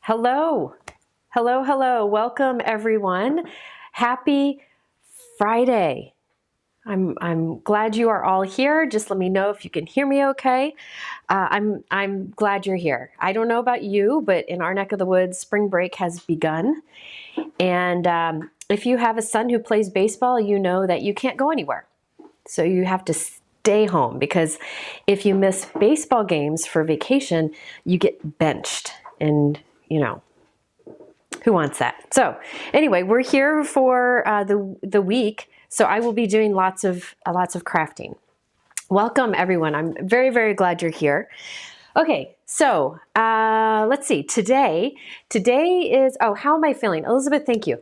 Hello. Hello, hello. Welcome everyone. Happy Friday. I'm glad you are all here. Just let me know if you can hear me okay. I'm glad you're here. I don't know about you, but in our neck of the woods, spring break has begun. And if you have a son who plays baseball, you know that you can't go anywhere. So you have to stay home because if you miss baseball games for vacation, you get benched. And who wants that? So anyway, we're here for the week. So I will be doing lots of crafting. Welcome everyone. I'm very, very glad you're here. Okay, so let's see. Today is, how am I feeling? Elizabeth, thank you.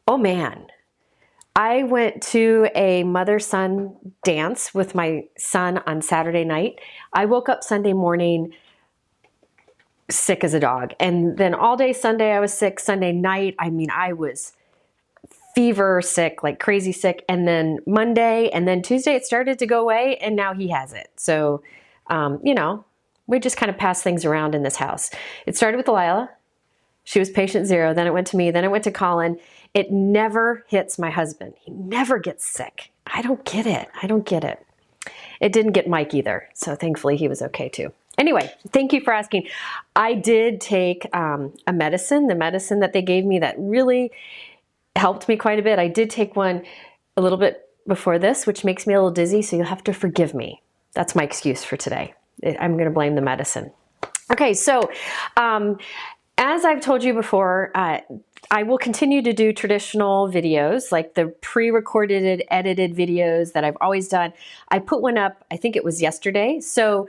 Oh man, I went to a mother-son dance with my son on Saturday night. I woke up Sunday morning sick as a dog. And then all day Sunday I was sick. Sunday night, I was fever sick, like crazy sick. And then Monday and then Tuesday it started to go away and now he has it. So, we just kind of pass things around in this house. It started with Delilah. She was patient zero. Then it went to me. Then it went to Colin. It never hits my husband. He never gets sick. I don't get it. It didn't get Mike either. So thankfully he was okay too. Anyway, thank you for asking. I did take the medicine that they gave me that really helped me quite a bit. I did take one a little bit before this, which makes me a little dizzy, so you'll have to forgive me. That's my excuse for today. I'm going to blame the medicine. Okay, so as I've told you before, I will continue to do traditional videos, like the pre-recorded, edited videos that I've always done. I put one up, I think it was yesterday. So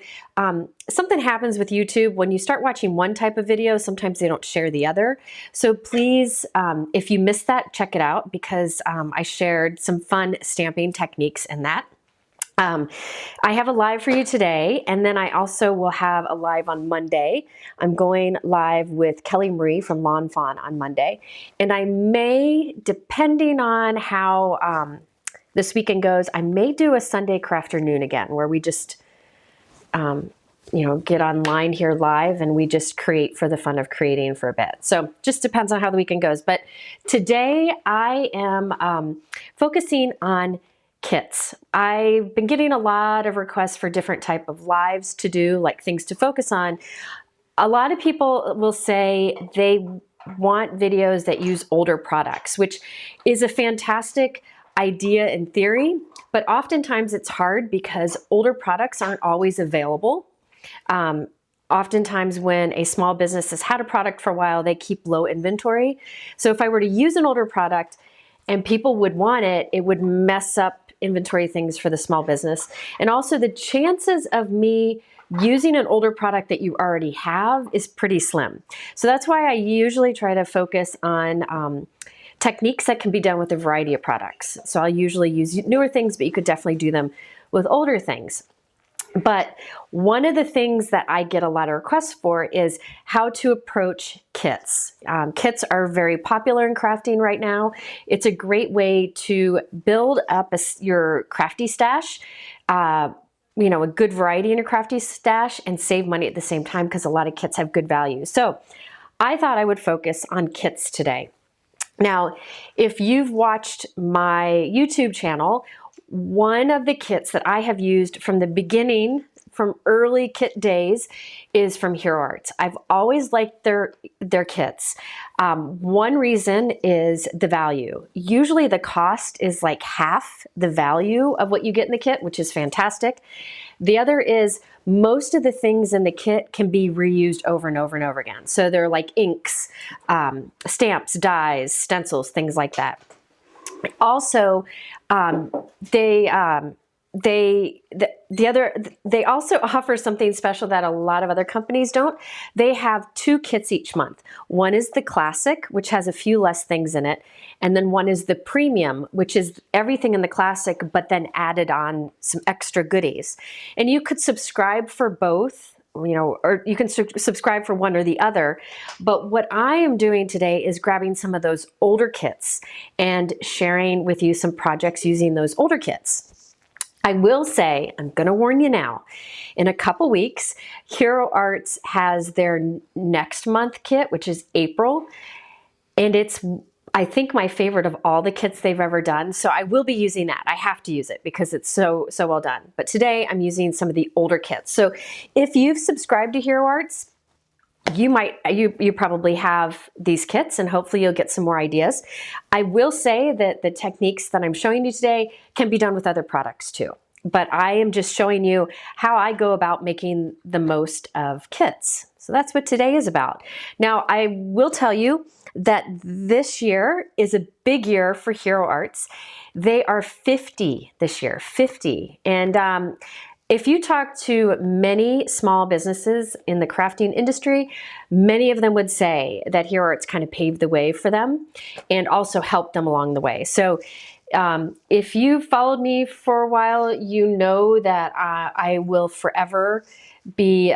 something happens with YouTube when you start watching one type of video, sometimes they don't share the other. So please, if you missed that, check it out because I shared some fun stamping techniques in that. I have a live for you today, and then I also will have a live on Monday. I'm going live with Kelly Marie from Lawn Fawn on Monday, and I may, depending on how this weekend goes, I may do a Sunday Crafternoon again, where we just, get online here live, and we just create for the fun of creating for a bit. So just depends on how the weekend goes. But today I am focusing on kits. I've been getting a lot of requests for different type of lives to do, like things to focus on. A lot of people will say they want videos that use older products, which is a fantastic idea in theory, but oftentimes it's hard because older products aren't always available. Oftentimes when a small business has had a product for a while, they keep low inventory. So if I were to use an older product and people would want it, it would mess up inventory things for the small business. And also the chances of me using an older product that you already have is pretty slim. So that's why I usually try to focus on techniques that can be done with a variety of products. So I'll usually use newer things, but you could definitely do them with older things. But one of the things that I get a lot of requests for is how to approach kits. Kits are very popular in crafting right now. It's a great way to build up your crafty stash, a good variety in your crafty stash, and save money at the same time because a lot of kits have good value. So I thought I would focus on kits today. Now, if you've watched my YouTube channel, one of the kits that I have used from the beginning, from early kit days, is from Hero Arts. I've always liked their kits. One reason is the value. Usually the cost is like half the value of what you get in the kit, which is fantastic. The other is most of the things in the kit can be reused over and over and over again. So they're like inks, stamps, dies, stencils, things like that. Also, they also offer something special that a lot of other companies don't. They have 2 kits each month. One is the classic, which has a few less things in it. And then one is the premium, which is everything in the classic, but then added on some extra goodies. And you could subscribe for both, or you can subscribe for one or the other. But what I am doing today is grabbing some of those older kits and sharing with you some projects using those older kits. I will say, I'm going to warn you now, in a couple weeks, Hero Arts has their next month kit, which is April, and it's, I think, my favorite of all the kits they've ever done. So I will be using that. I have to use it because it's so well done. But today I'm using some of the older kits. So if you've subscribed to Hero Arts, you probably have these kits, and hopefully you'll get some more ideas. I will say that the techniques that I'm showing you today can be done with other products too. But I am just showing you how I go about making the most of kits. So that's what today is about. Now, I will tell you that this year is a big year for Hero Arts. They are 50 this year, 50. And if you talk to many small businesses in the crafting industry, many of them would say that Hero Arts kind of paved the way for them and also helped them along the way. So if you've followed me for a while, you know that I will forever be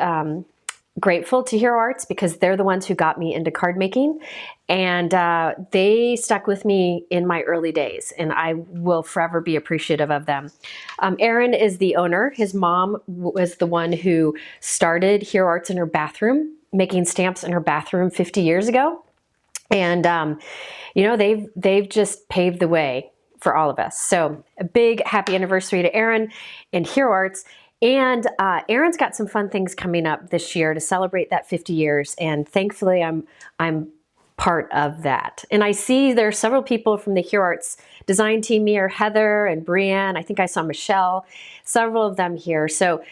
grateful to Hero Arts because they're the ones who got me into card making, and they stuck with me in my early days, and I will forever be appreciative of them. Aaron is the owner. His mom was the one who started Hero Arts in her bathroom, making stamps in her bathroom 50 years ago. And you know, they've just paved the way for all of us. So a big happy anniversary to Aaron and Hero Arts. And Aaron's got some fun things coming up this year to celebrate that 50 years. And thankfully, I'm part of that. And I see there are several people from the Hero Arts design team here, Heather and Brianne. I think I saw Michelle, several of them here. So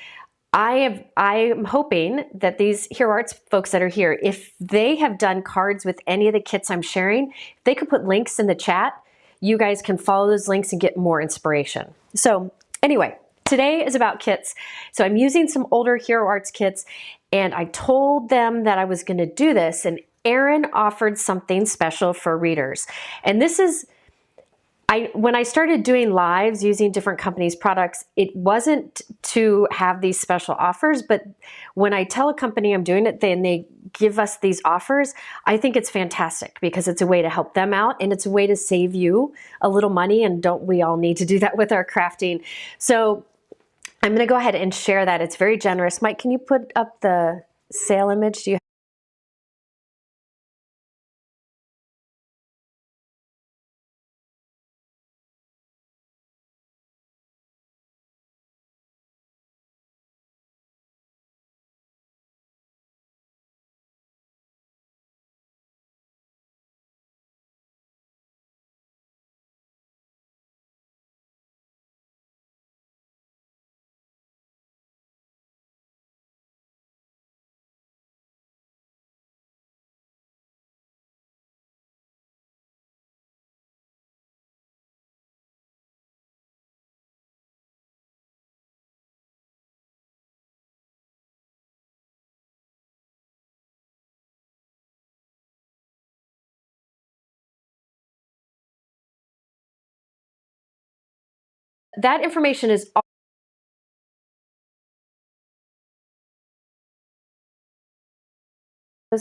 I am hoping that these Hero Arts folks that are here, if they have done cards with any of the kits I'm sharing, if they could put links in the chat, you guys can follow those links and get more inspiration. So anyway, today is about kits. So I'm using some older Hero Arts kits, and I told them that I was going to do this, and Aaron offered something special for readers. And this is, when I started doing lives using different companies' products, it wasn't to have these special offers, but when I tell a company I'm doing it, and they give us these offers, I think it's fantastic because it's a way to help them out, and it's a way to save you a little money, and don't we all need to do that with our crafting? So I'm going to go ahead and share that. It's very generous. Mike, can you put up the sale image? Do you that information is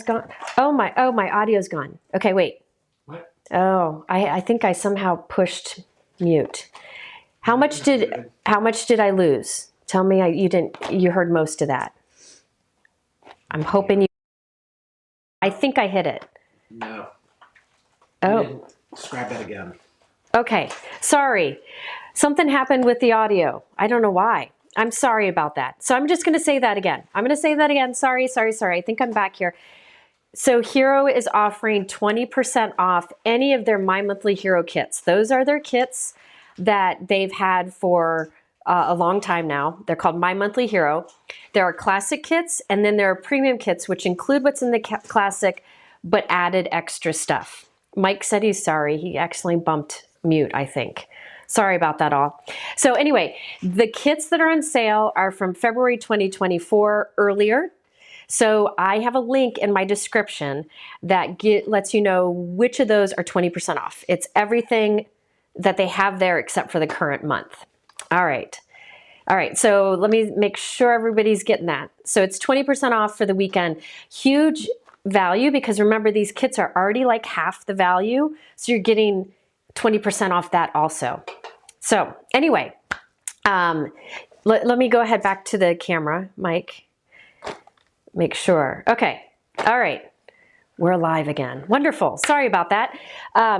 gone. Oh my audio's gone. Okay, wait. What? Oh, I think I somehow pushed mute. How much did I lose? Tell me you heard most of that. I'm hoping you. I think I hit it. No. Oh. Describe that again. Okay, sorry. Something happened with the audio. I don't know why. I'm sorry about that. So I'm just going to say that again. I'm going to say that again. Sorry. I think I'm back here. So Hero is offering 20% off any of their My Monthly Hero kits. Those are their kits that they've had for a long time now. They're called My Monthly Hero. There are classic kits, and then there are premium kits, which include what's in the classic, but added extra stuff. Mike said he's sorry. He actually bumped mute, I think. Sorry about that all. So anyway, the kits that are on sale are from February 2024 earlier. So I have a link in my description that lets you know which of those are 20% off. It's everything that they have there except for the current month. All right. All right, so let me make sure everybody's getting that. So it's 20% off for the weekend. Huge value because remember, these kits are already like half the value. So you're getting 20% off that also. So anyway, Let me go ahead back to the camera, Mike. Make sure. Okay. All right. We're live again. Wonderful. Sorry about that.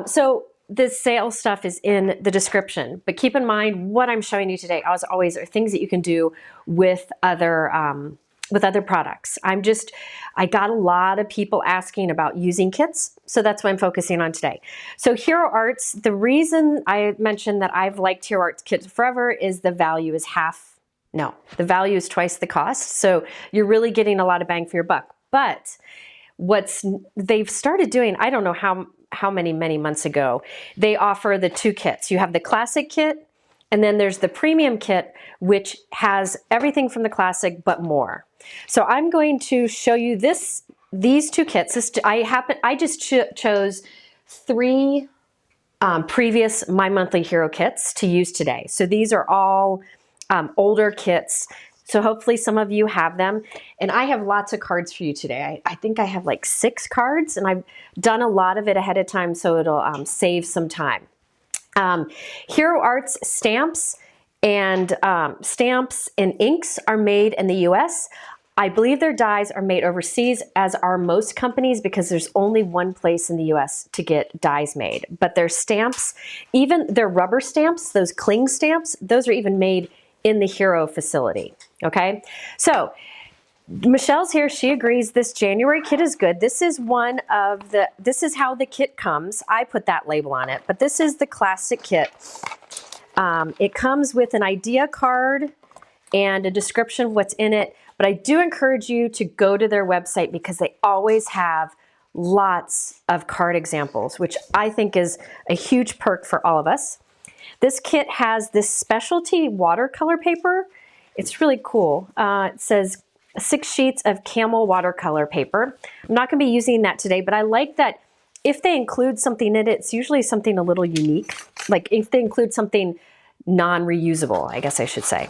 So the sales stuff is in the description, but keep in mind what I'm showing you today, as always, are things that you can do with other products. I got a lot of people asking about using kits, so that's what I'm focusing on today. So Hero Arts, the reason I mentioned that I've liked Hero Arts kits forever is the value is the value is twice the cost. So you're really getting a lot of bang for your buck. But they've started doing, I don't know how many months ago, they offer the two kits. You have the classic kit, and then there's the premium kit, which has everything from the classic but more. So I'm going to show you these two kits. I just chose 3 previous My Monthly Hero kits to use today. So these are all older kits. So hopefully some of you have them. And I have lots of cards for you today. I think I have like 6 cards, and I've done a lot of it ahead of time so it'll save some time. Hero Arts stamps and inks are made in the US. I believe their dies are made overseas, as are most companies, because there's only one place in the US to get dies made. But their stamps, even their rubber stamps, those cling stamps, those are even made in the Hero facility. Okay, so Michelle's here. She agrees this January kit is good. This is this is how the kit comes. I put that label on it, but this is the classic kit. It comes with an idea card and a description of what's in it, but I do encourage you to go to their website because they always have lots of card examples, which I think is a huge perk for all of us. This kit has this specialty watercolor paper. It's really cool. It says 6 sheets of camel watercolor paper. I'm not going to be using that today, but I like that if they include something in it, it's usually something a little unique. Like if they include something non-reusable, I guess I should say.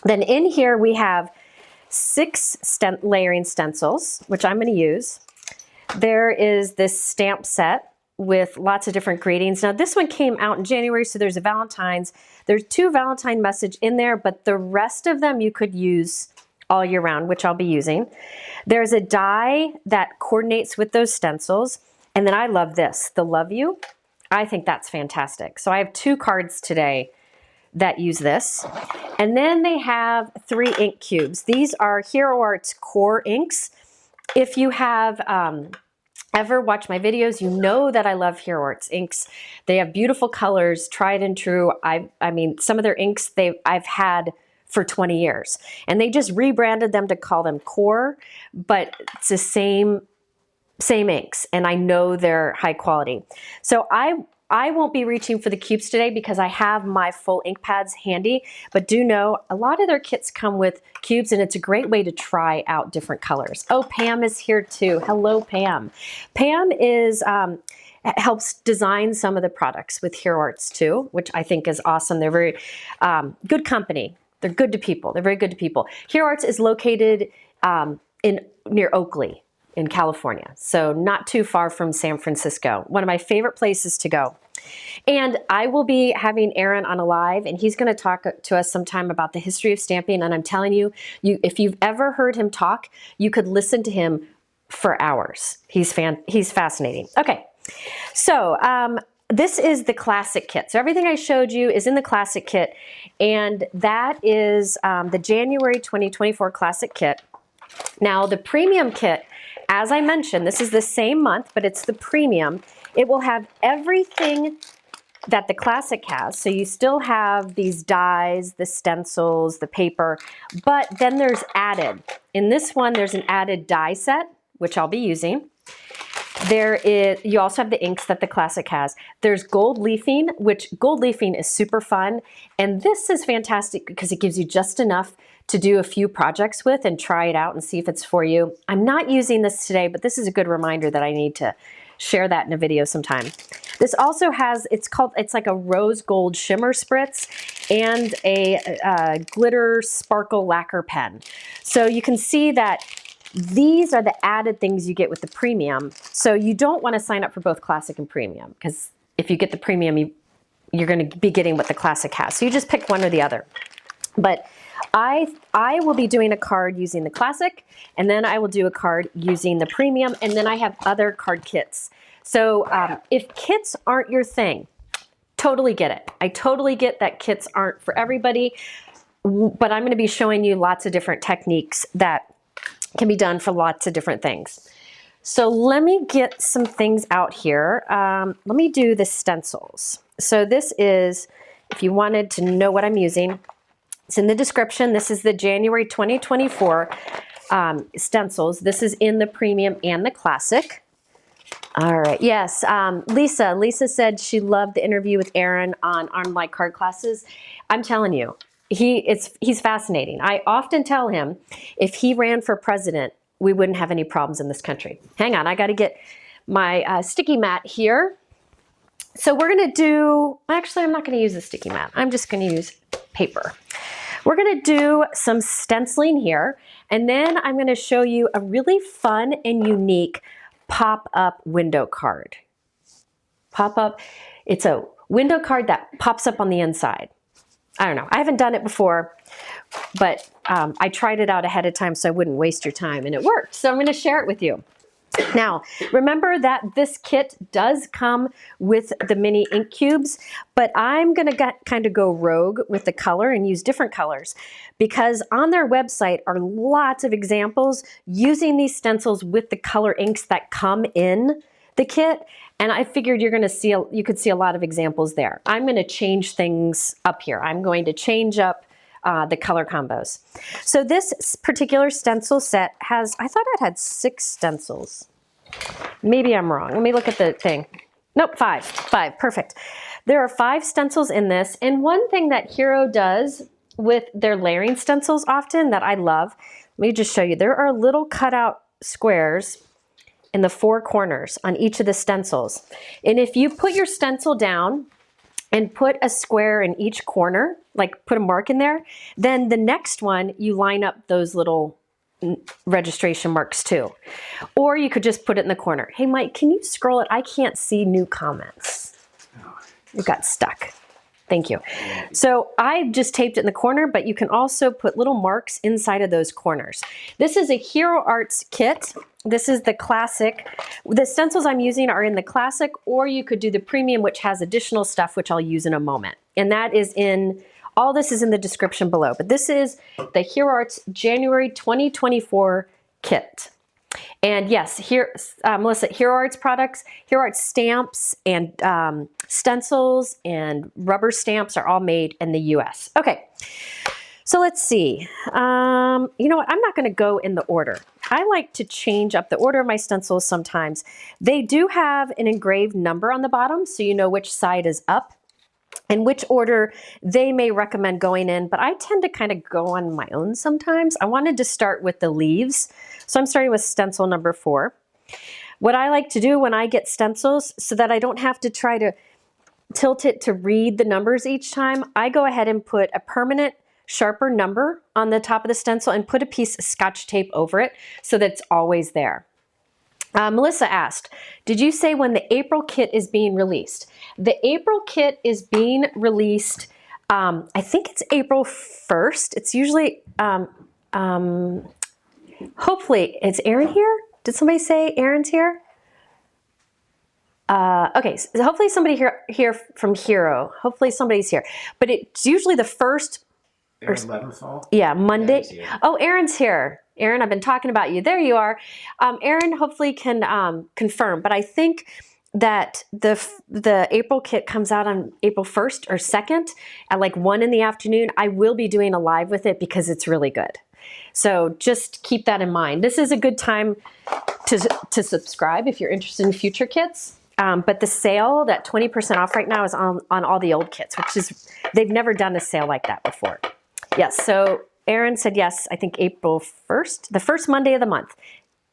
Then in here we have 6 layering stencils, which I'm going to use. There is this stamp set with lots of different greetings. Now this one came out in January, so there's a Valentine's. There's 2 Valentine message in there, but the rest of them you could use all year round, which I'll be using. There's a die that coordinates with those stencils. And then I love this, the Love You. I think that's fantastic. So I have 2 cards today that use this. And then they have 3 ink cubes. These are Hero Arts core inks. If you have ever watched my videos, you know that I love Hero Arts inks. They have beautiful colors, tried and true. I mean, some of their inks I've had for 20 years. And they just rebranded them to call them core, but it's the same inks, and I know they're high quality. So I won't be reaching for the cubes today because I have my full ink pads handy, but do know a lot of their kits come with cubes, and it's a great way to try out different colors. Oh, Pam is here too. Hello, Pam. Pam helps design some of the products with Hero Arts too, which I think is awesome. They're very good company. They're good to people. They're very good to people. Hero Arts is located near Oakley in California, so not too far from San Francisco. One of my favorite places to go. And I will be having Aaron on a live, and he's going to talk to us sometime about the history of stamping. And I'm telling you, if you've ever heard him talk, you could listen to him for hours. He's fascinating. Okay, so this is the classic kit. So everything I showed you is in the classic kit, and that is the January 2024 classic kit. Now the premium kit, as I mentioned, this is the same month, but it's the premium. It will have everything that the classic has. So you still have these dies, the stencils, the paper, but then there's added. In this one, there's an added die set, which I'll be using. You also have the inks that the classic has. There's gold leafing, which gold leafing is super fun. And this is fantastic because it gives you just enough to do a few projects with and try it out and see if it's for you. I'm not using this today, but this is a good reminder that I need to share that in a video sometime. This also has, it's like a rose gold shimmer spritz and a glitter sparkle lacquer pen. So you can see that these are the added things you get with the premium. So you don't want to sign up for both classic and premium, because if you get the premium, you're going to be getting what the classic has. So you just pick one or the other. But I will be doing a card using the classic, and then I will do a card using the premium, and then I have other card kits. So if kits aren't your thing, totally get it. I totally get that kits aren't for everybody, but I'm going to be showing you lots of different techniques that can be done for lots of different things. So let me get some things out here. Let me do the stencils. So this is, if you wanted to know what I'm using, it's in the description. This is the January 2024 stencils. This is in the premium and the classic. All right, yes, Lisa said she loved the interview with Aaron on online card classes. I'm telling you, he's fascinating. I often tell him if he ran for president, we wouldn't have any problems in this country. Hang on, I got to get my sticky mat here. So we're going to do, actually, I'm not going to use the sticky mat. I'm just going to use paper. We're going to do some stenciling here, and then I'm going to show you a really fun and unique pop-up window card. Pop-up, it's a window card that pops up on the inside. I don't know, I haven't done it before, but I tried it out ahead of time so I wouldn't waste your time, and it worked. So I'm going to share it with you. Now, remember that this kit does come with the mini ink cubes, but I'm going to kind of go rogue with the color and use different colors, because on their website are lots of examples using these stencils with the color inks that come in the kit, and I figured you could see a lot of examples there. I'm going to change things up here. I'm going to change up the color combos. So this particular stencil set has, I thought it had 6 stencils. Maybe I'm wrong. Let me look at the thing. Nope, 5, perfect. There are 5 stencils in this, and one thing that Hero does with their layering stencils often that I love, let me just show you. There are little cutout squares in the 4 corners on each of the stencils. And if you put your stencil down and put a square in each corner, like put a mark in there, then the next one you line up those little registration marks too. Or you could just put it in the corner. Hey Mike, can you scroll it? I can't see new comments. It got stuck. Thank you. So I just taped it in the corner, but you can also put little marks inside of those corners. This is a Hero Arts kit. This is the classic. The stencils I'm using are in the classic, or you could do the premium, which has additional stuff, which I'll use in a moment. And that is in, all this is in the description below. But this is the Hero Arts January 2024 kit. And yes, here, Melissa, Hero Arts products, Hero Arts stamps and stencils and rubber stamps are all made in the US. Okay, so let's see. You know what, I'm not gonna go in the order. I like to change up the order of my stencils sometimes. They do have an engraved number on the bottom, so you know which side is up and which order they may recommend going in, but I tend to kind of go on my own sometimes. I wanted to start with the leaves, so I'm starting with stencil number 4. What I like to do when I get stencils, so that I don't have to try to tilt it to read the numbers each time, I go ahead and put a permanent sharper number on the top of the stencil and put a piece of Scotch tape over it so that it's always there. Melissa asked, did you say when the April kit is being released? The April kit is being released, I think it's April 1st. It's usually, hopefully, is Aaron here? Did somebody say Aaron's here? Okay, so hopefully somebody here from Hero. Hopefully somebody's here. But it's usually the first. Aaron Leventhal? Yeah, Monday. Oh, Aaron's here. Aaron, I've been talking about you. There you are. Aaron hopefully can confirm, but I think that the April kit comes out on April 1st or 2nd at like 1 in the afternoon. I will be doing a live with it because it's really good. So just keep that in mind. This is a good time to subscribe if you're interested in future kits. But the sale, that 20% off right now, is on all the old kits, which is, they've never done a sale like that before. Yes, so Aaron said yes, I think April 1st, the first Monday of the month.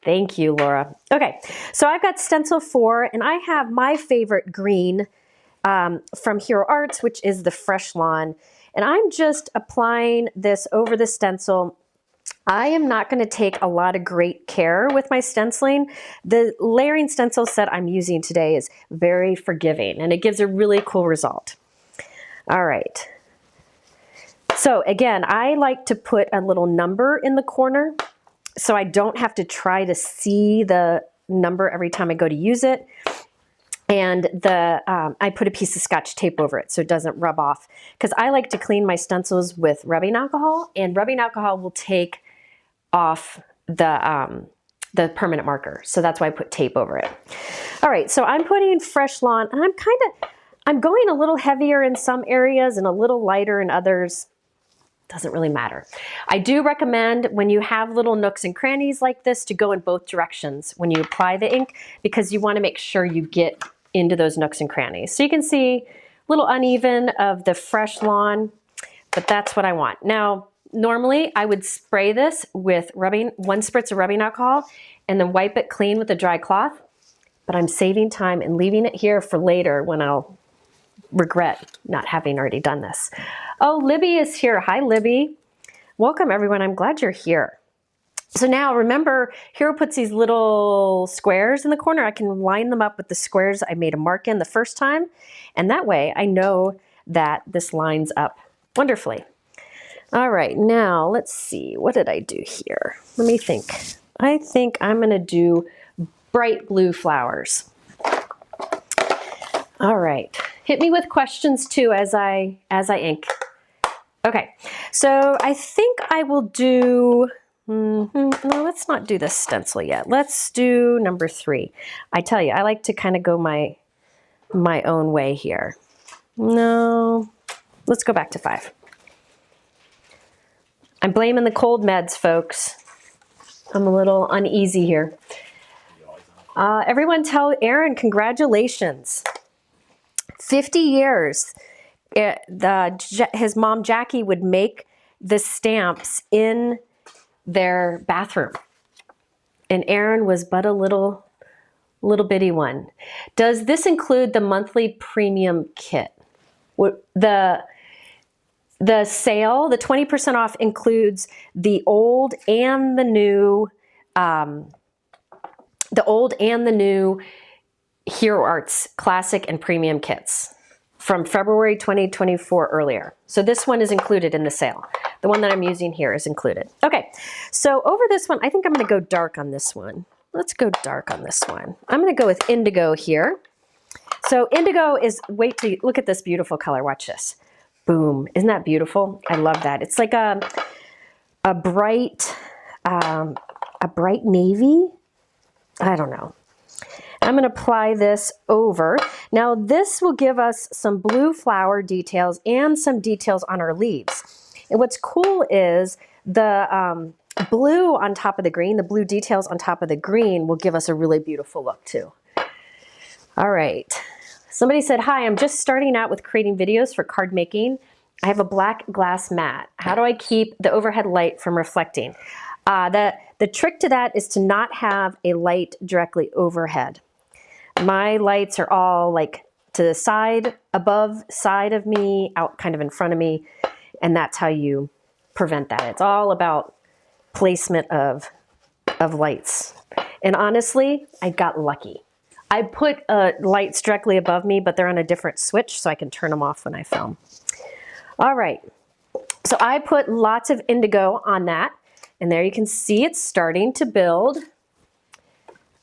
Thank you, Laura. Okay, so I've got stencil 4, and I have my favorite green from Hero Arts, which is the Fresh Lawn. And I'm just applying this over the stencil. I am not going to take a lot of great care with my stenciling. The layering stencil set I'm using today is very forgiving, and it gives a really cool result. All right. So again, I like to put a little number in the corner so I don't have to try to see the number every time I go to use it. And I put a piece of Scotch tape over it so it doesn't rub off. Because I like to clean my stencils with rubbing alcohol, and rubbing alcohol will take off the permanent marker. So that's why I put tape over it. All right, so I'm putting Fresh Lawn, and I'm going a little heavier in some areas and a little lighter in others. Doesn't really matter. I do recommend when you have little nooks and crannies like this to go in both directions when you apply the ink, because you want to make sure you get into those nooks and crannies. So you can see a little uneven of the Fresh Lawn, but that's what I want. Now, normally I would spray this with one spritz of rubbing alcohol and then wipe it clean with a dry cloth, but I'm saving time and leaving it here for later when I'll regret not having already done this. Oh, Libby is here. Hi, Libby. Welcome, everyone. I'm glad you're here. So now remember, Hero puts these little squares in the corner. I can line them up with the squares I made a mark in the first time, and that way I know that this lines up wonderfully. All right, now let's see. What did I do here? Let me think. I think I'm going to do bright blue flowers. All right. Hit me with questions too as I ink. Okay, so I think I will do, no, let's not do this stencil yet. Let's do number 3. I tell you, I like to kind of go my own way here. No, let's go back to 5. I'm blaming the cold meds, folks. I'm a little uneasy here. Everyone tell Aaron congratulations. 50 years. His mom, Jackie, would make the stamps in their bathroom. And Aaron was but a little bitty one. Does this include the monthly premium kit? The sale, the 20% off includes the old and the new, Hero Arts Classic and Premium kits from February 2024 earlier. So this one is included in the sale. The one that I'm using here is included. Okay, so over this one, I think I'm gonna go dark on this one. Let's go dark on this one. I'm gonna go with indigo here. So indigo is, wait till you look at this beautiful color, watch this. Boom, isn't that beautiful? I love that. It's like a bright navy. I don't know. I'm going to apply this over. Now this will give us some blue flower details and some details on our leaves. And what's cool is the blue on top of the green, the blue details on top of the green will give us a really beautiful look too. All right. Somebody said, hi, I'm just starting out with creating videos for card making. I have a black glass mat. How do I keep the overhead light from reflecting? The trick to that is to not have a light directly overhead. My lights are all like to the side, above side of me, out kind of in front of me, and that's how you prevent that. It's all about placement of lights. And honestly, I got lucky. I put lights directly above me, but they're on a different switch, so I can turn them off when I film. All right, so I put lots of indigo on that, and there you can see it's starting to build.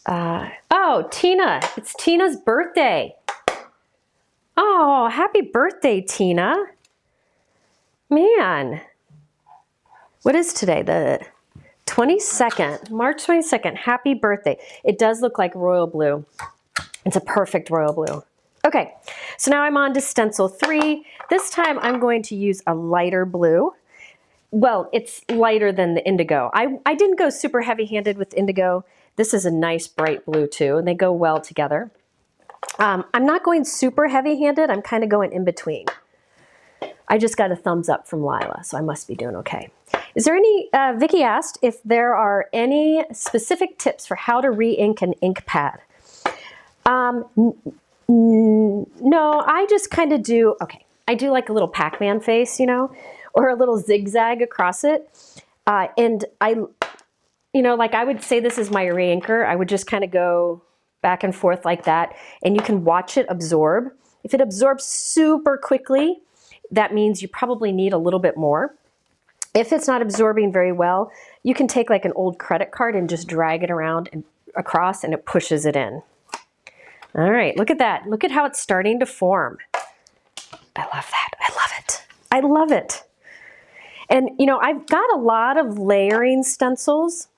Oh, Tina, it's Tina's birthday. Oh, happy birthday, Tina. Man, what is today? The 22nd, March 22nd, happy birthday. It does look like royal blue. It's a perfect royal blue. Okay, so now I'm on to stencil 3. This time I'm going to use a lighter blue. Well, it's lighter than the indigo. I didn't go super heavy-handed with indigo. This is a nice bright blue too, and they go well together. I'm not going super heavy-handed. I'm kind of going in between. I just got a thumbs up from Lila, so I must be doing okay. Is there any, Vicky asked if there are any specific tips for how to re-ink an ink pad. No, I just kind of do, okay, I do like a little Pac-Man face, you know, or a little zigzag across it. And you know, like I would say this is my re-inker. I would just kind of go back and forth like that, and you can watch it absorb. If it absorbs super quickly, that means you probably need a little bit more. If it's not absorbing very well, you can take like an old credit card and just drag it around and across, and it pushes it in. All right, look at that. Look at how it's starting to form. I love that. I love it. I love it. And you know, I've got a lot of layering stencils.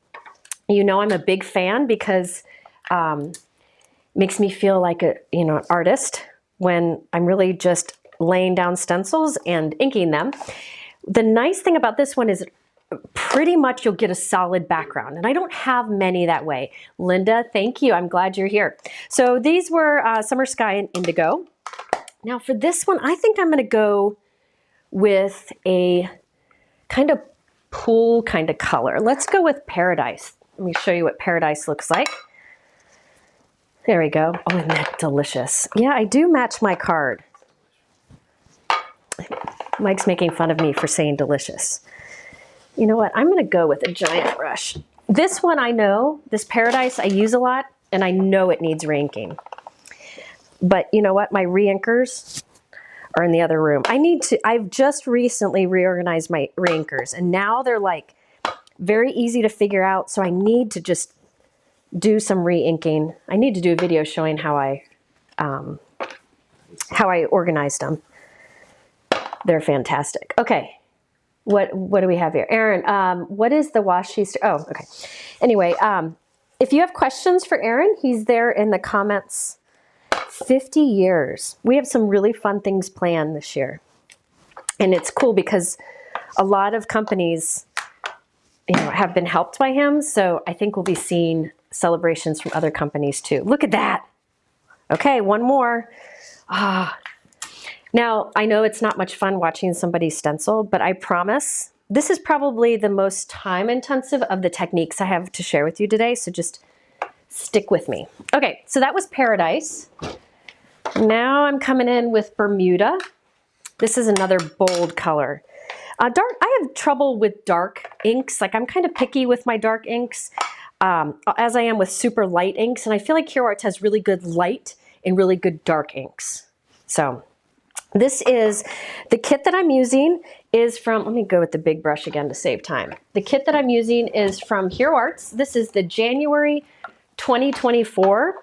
You know, I'm a big fan because it makes me feel like an artist when I'm really just laying down stencils and inking them. The nice thing about this one is pretty much you'll get a solid background, and I don't have many that way. Linda, thank you. I'm glad you're here. So these were Summer Sky and Indigo. Now for this one, I think I'm going to go with a kind of pool kind of color. Let's go with Paradise. Let me show you what Paradise looks like. There we go. Oh, isn't that delicious? Yeah, I do match my card. Mike's making fun of me for saying delicious. You know what? I'm going to go with a giant brush. This one I know, this Paradise I use a lot, and I know it needs re-inking. But you know what? My re-inkers are in the other room. I've just recently reorganized my re-inkers, and now they're like very easy to figure out, so I need to just do some re-inking. I need to do a video showing how I organized them. They're fantastic. Okay, what do we have here? Aaron, what is the washi? Oh, okay. Anyway, if you have questions for Aaron, he's there in the comments. 50 years. We have some really fun things planned this year. And it's cool because a lot of companies, have been helped by him. So I think we'll be seeing celebrations from other companies too. Look at that. Okay, one more. Now, I know it's not much fun watching somebody stencil, but I promise this is probably the most time intensive of the techniques I have to share with you today. So just stick with me. Okay, so that was Paradise. Now I'm coming in with Bermuda. This is another bold color. I have trouble with dark inks. Like I'm kind of picky with my dark inks, as I am with super light inks. And I feel like Hero Arts has really good light and really good dark inks. So this is, the kit that I'm using is from, let me go with the big brush again to save time. The kit that I'm using is from Hero Arts. This is the January 2024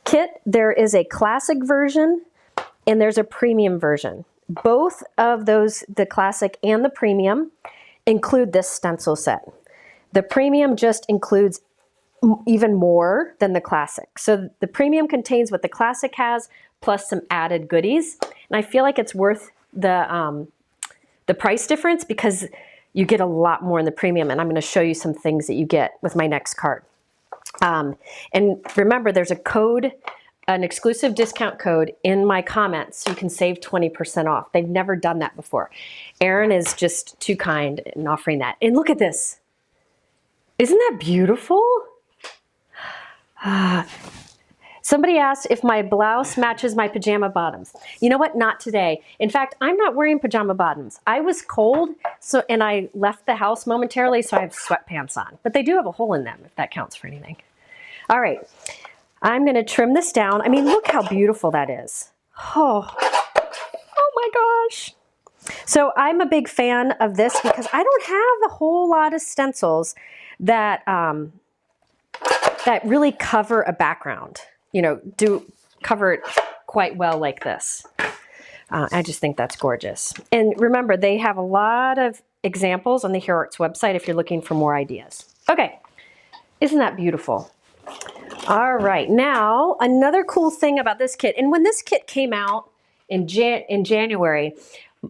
kit. There is a classic version and there's a premium version. Both of those, the classic and the premium, include this stencil set. The premium just includes even more than the classic. So the premium contains what the classic has, plus some added goodies. And I feel like it's worth the price difference because you get a lot more in the premium. And I'm going to show you some things that you get with my next card. And remember, there's a code, an exclusive discount code in my comments so you can save 20% off. They've never done that before. Aaron is just too kind in offering that. And look at this. Isn't that beautiful? Somebody asked if my blouse matches my pajama bottoms. You know what? Not today. In fact, I'm not wearing pajama bottoms. I was cold, and I left the house momentarily, so I have sweatpants on. But they do have a hole in them, if that counts for anything. All right. I'm going to trim this down. I mean, look how beautiful that is. Oh my gosh. So I'm a big fan of this because I don't have a whole lot of stencils that, that really cover a background. Cover it quite well like this. I just think that's gorgeous. And remember, they have a lot of examples on the Hero Arts website if you're looking for more ideas. Okay, isn't that beautiful? All right, now another cool thing about this kit, and when this kit came out in January,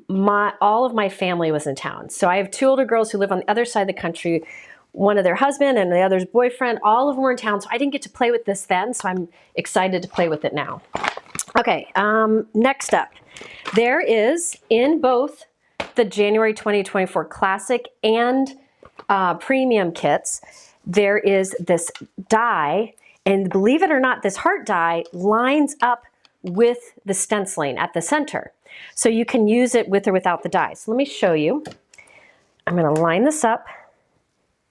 all of my family was in town. So I have two older girls who live on the other side of the country, one of their husband and the other's boyfriend. All of them were in town, so I didn't get to play with this then, so I'm excited to play with it now. Okay, next up, there is in both the January 2024 Classic and Premium kits, there is this die, and believe it or not, this heart die lines up with the stenciling at the center. So you can use it with or without the die. So let me show you. I'm gonna line this up.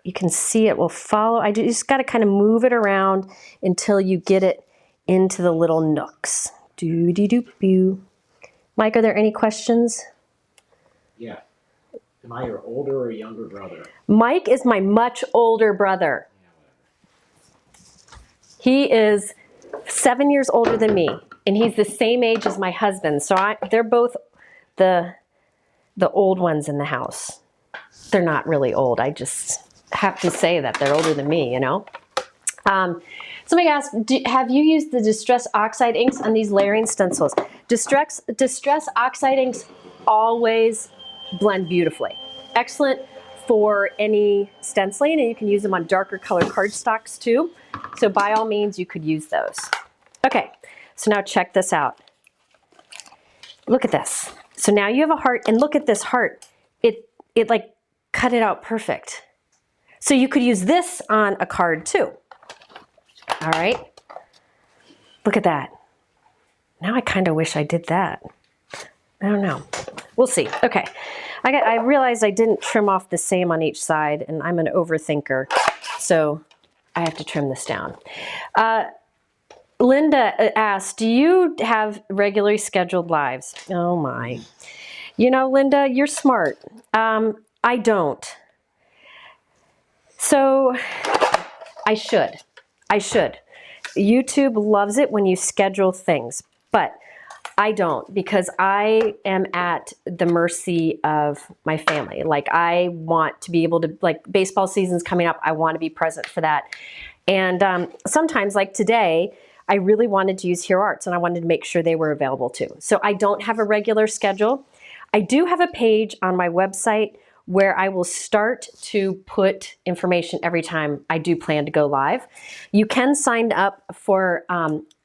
You can see it will follow. You just got to kind of move it around until you get it into the little nooks. Doo-dee-doo-boo. Mike, are there any questions? Yeah. Am I your older or younger brother? Mike is my much older brother. He is 7 years older than me, and he's the same age as my husband. So they're both the old ones in the house. They're not really old. I just have to say that they're older than me, you know? Somebody asked, have you used the Distress Oxide inks on these layering stencils? Distress Oxide inks always blend beautifully. Excellent for any stenciling, and you can use them on darker color cardstocks too. So by all means, you could use those. Okay, so now check this out. Look at this. So now you have a heart, and look at this heart. It like cut it out perfect. So you could use this on a card too. All right, look at that. Now I kind of wish I did that. I don't know. We'll see. Okay, I realized I didn't trim off the same on each side, and I'm an overthinker, so I have to trim this down. Linda asked, do you have regularly scheduled lives? Oh my. You know, Linda, you're smart. I don't. So I should. YouTube loves it when you schedule things, but I don't, because I am at the mercy of my family. Like, I want to be able to, like, baseball season's coming up, I want to be present for that. And sometimes, like today, I really wanted to use Hero Arts, and I wanted to make sure they were available too. So I don't have a regular schedule. I do have a page on my website where I will start to put information every time I do plan to go live. You can sign up for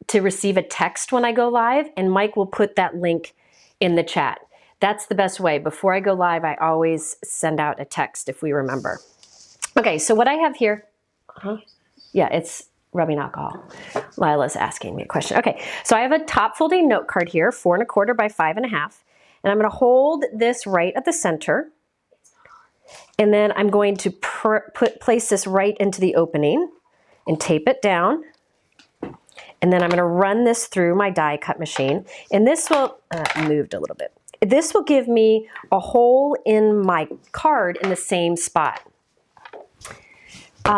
to receive a text when I go live, and Mike will put that link in the chat. That's the best way. Before I go live, I always send out a text if we remember. Okay, so what I have here, yeah, it's rubbing alcohol. Lila's asking me a question. Okay, so I have a top folding note card here, 4 1/4 by 5 1/2, and I'm gonna hold this right at the center. And then I'm going to place this right into the opening and tape it down. And then I'm going to run this through my die cut machine. And this will, moved a little bit. This will give me a hole in my card in the same spot. So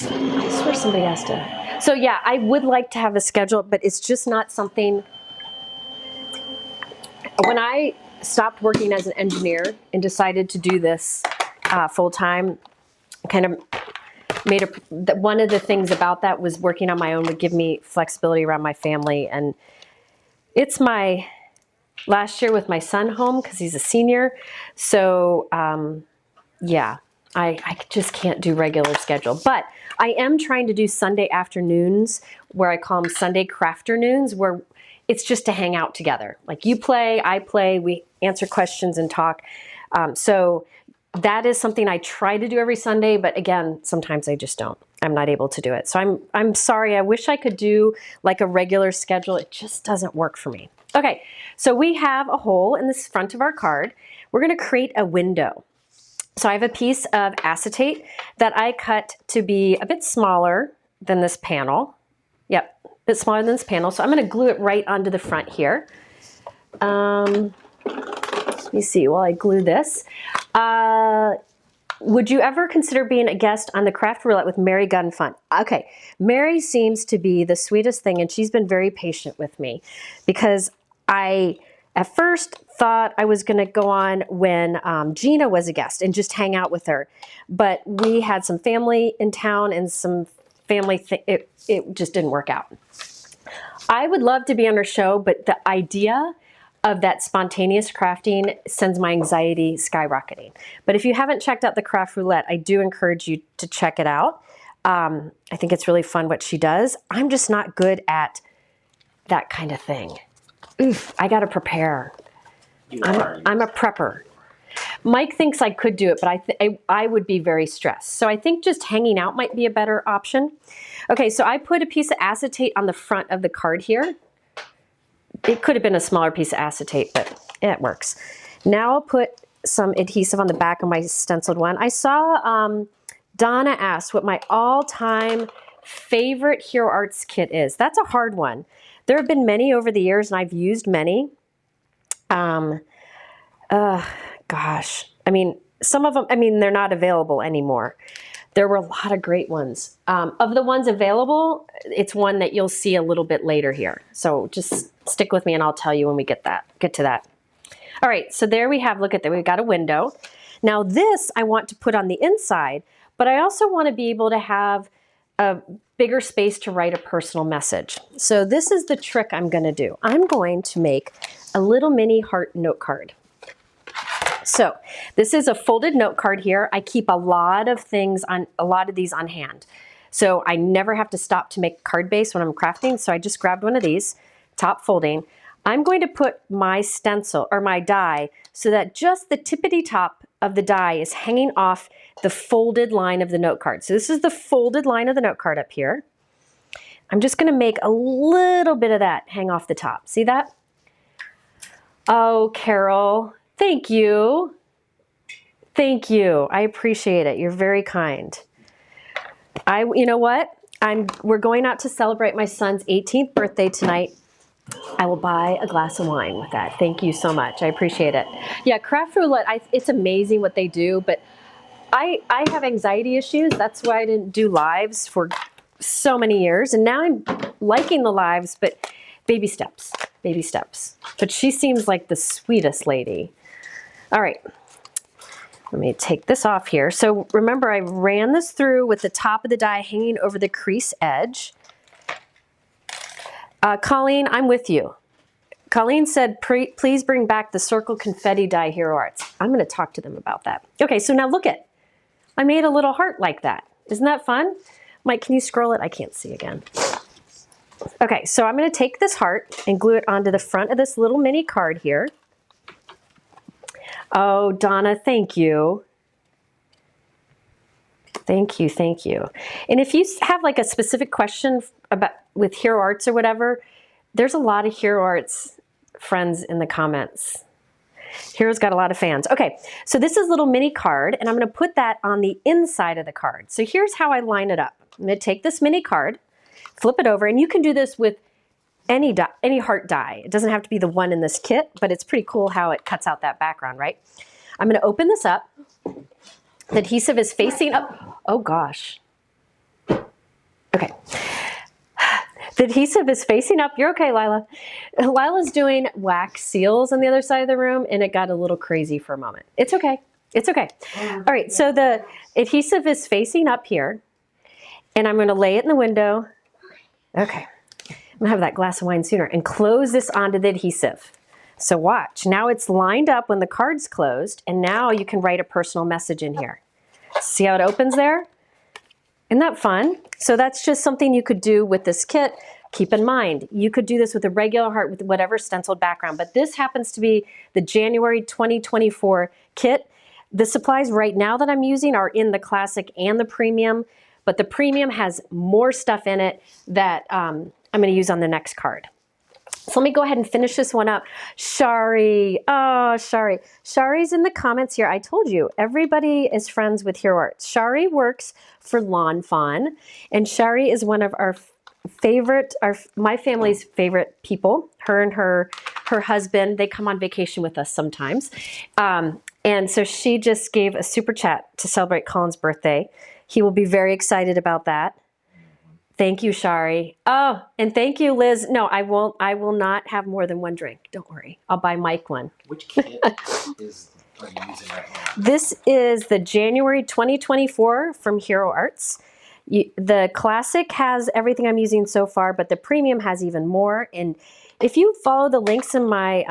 I swear somebody asked to. So yeah, I would like to have a schedule, but it's just not something. When I stopped working as an engineer and decided to do this full time, kind of made one of the things about that was working on my own would give me flexibility around my family. And it's my last year with my son home because he's a senior. So yeah, I just can't do regular schedule. But I am trying to do Sunday afternoons, where I call them Sunday crafternoons, where it's just to hang out together. Like, you play, I play, we answer questions and talk. So that is something I try to do every Sunday, but again, sometimes I just don't. I'm not able to do it. So I'm sorry. I wish I could do like a regular schedule. It just doesn't work for me. Okay, so we have a hole in this front of our card. We're gonna create a window. So I have a piece of acetate that I cut to be a bit smaller than this panel. Yep, a bit smaller than this panel. So I'm gonna glue it right onto the front here. Let me see while I glue this. Would you ever consider being a guest on the Craft Roulette with Mary Gunn Fun? Okay, Mary seems to be the sweetest thing, and she's been very patient with me, because I at first thought I was gonna go on when Gina was a guest and just hang out with her. But we had some family in town and some family, it just didn't work out. I would love to be on her show, but the idea of that spontaneous crafting sends my anxiety skyrocketing. But if you haven't checked out the Craft Roulette, I do encourage you to check it out. I think it's really fun what she does. I'm just not good at that kind of thing. Oof, I gotta prepare. I'm a prepper. Mike thinks I could do it, but I would be very stressed. So I think just hanging out might be a better option. Okay, so I put a piece of acetate on the front of the card here. It could have been a smaller piece of acetate, but it works. Now I'll put some adhesive on the back of my stenciled one. I saw Donna asked what my all-time favorite Hero Arts kit is. That's a hard one. There have been many over the years, and I've used many. Um, gosh, I mean, some of them, I mean, they're not available anymore. There were a lot of great ones. Of the ones available, it's one that you'll see a little bit later here. So just stick with me and I'll tell you when we get to that. All right, so there we have, look at that, we've got a window. Now this I want to put on the inside, but I also want to be able to have a bigger space to write a personal message. So this is the trick I'm going to do. I'm going to make a little mini heart note card. So this is a folded note card here. I keep a lot of things on, a lot of these on hand. So I never have to stop to make card base when I'm crafting. So I just grabbed one of these, top folding. I'm going to put my stencil or my die so that just the tippity top of the die is hanging off the folded line of the note card. So this is the folded line of the note card up here. I'm just going to make a little bit of that hang off the top. See that? Oh, Carol, thank you. Thank you. I appreciate it. You're very kind. You know what? We're going out to celebrate my son's 18th birthday tonight. I will buy a glass of wine with that. Thank you so much. I appreciate it. Yeah, craft roulette, it's amazing what they do, but I have anxiety issues. That's why I didn't do lives for so many years. And now I'm liking the lives, but baby steps, baby steps. But she seems like the sweetest lady. All right. Let me take this off here. So remember, I ran this through with the top of the die hanging over the crease edge. Colleen, I'm with you. Colleen said, please bring back the circle confetti die Hero Arts. I'm going to talk to them about that. Okay, so now look it. I made a little heart like that. Isn't that fun? Mike, can you scroll it? I can't see again. Okay, so I'm going to take this heart and glue it onto the front of this little mini card here. Oh, Donna, thank you. Thank you, thank you. And if you have like a specific question about with Hero Arts or whatever, there's a lot of Hero Arts friends in the comments. Hero's got a lot of fans. Okay, so this is a little mini card, and I'm going to put that on the inside of the card. So here's how I line it up. I'm going to take this mini card, flip it over, and you can do this with any heart die. It doesn't have to be the one in this kit, but it's pretty cool how it cuts out that background, right? I'm going to open this up. The adhesive is facing up. Oh gosh. Okay. The adhesive is facing up. You're okay, Lila. Lila's doing wax seals on the other side of the room, and it got a little crazy for a moment. It's okay. It's okay. All right, so the adhesive is facing up here, and I'm going to lay it in the window. Okay. I'm going to have that glass of wine sooner and close this onto the adhesive. So watch. Now it's lined up when the card's closed, and now you can write a personal message in here. See how it opens there? Isn't that fun? So that's just something you could do with this kit. Keep in mind, you could do this with a regular heart with whatever stenciled background, but this happens to be the January 2024 kit. The supplies right now that I'm using are in the classic and the premium, but the premium has more stuff in it that I'm going to use on the next card. So let me go ahead and finish this one up. Shari, oh, Shari. Shari's in the comments here. I told you, everybody is friends with Hero Arts. Shari works for Lawn Fawn, and Shari is one of our favorite, my family's favorite people. Her and her husband, they come on vacation with us sometimes. And so she just gave a super chat to celebrate Colin's birthday. He will be very excited about that. Thank you, Shari. Oh, and thank you, Liz. No, I will not have more than one drink. Don't worry. I'll buy Mike one. Which kit are you using right now? This is the January 2024 from Hero Arts. The classic has everything I'm using so far, but the premium has even more. And if you follow the links in my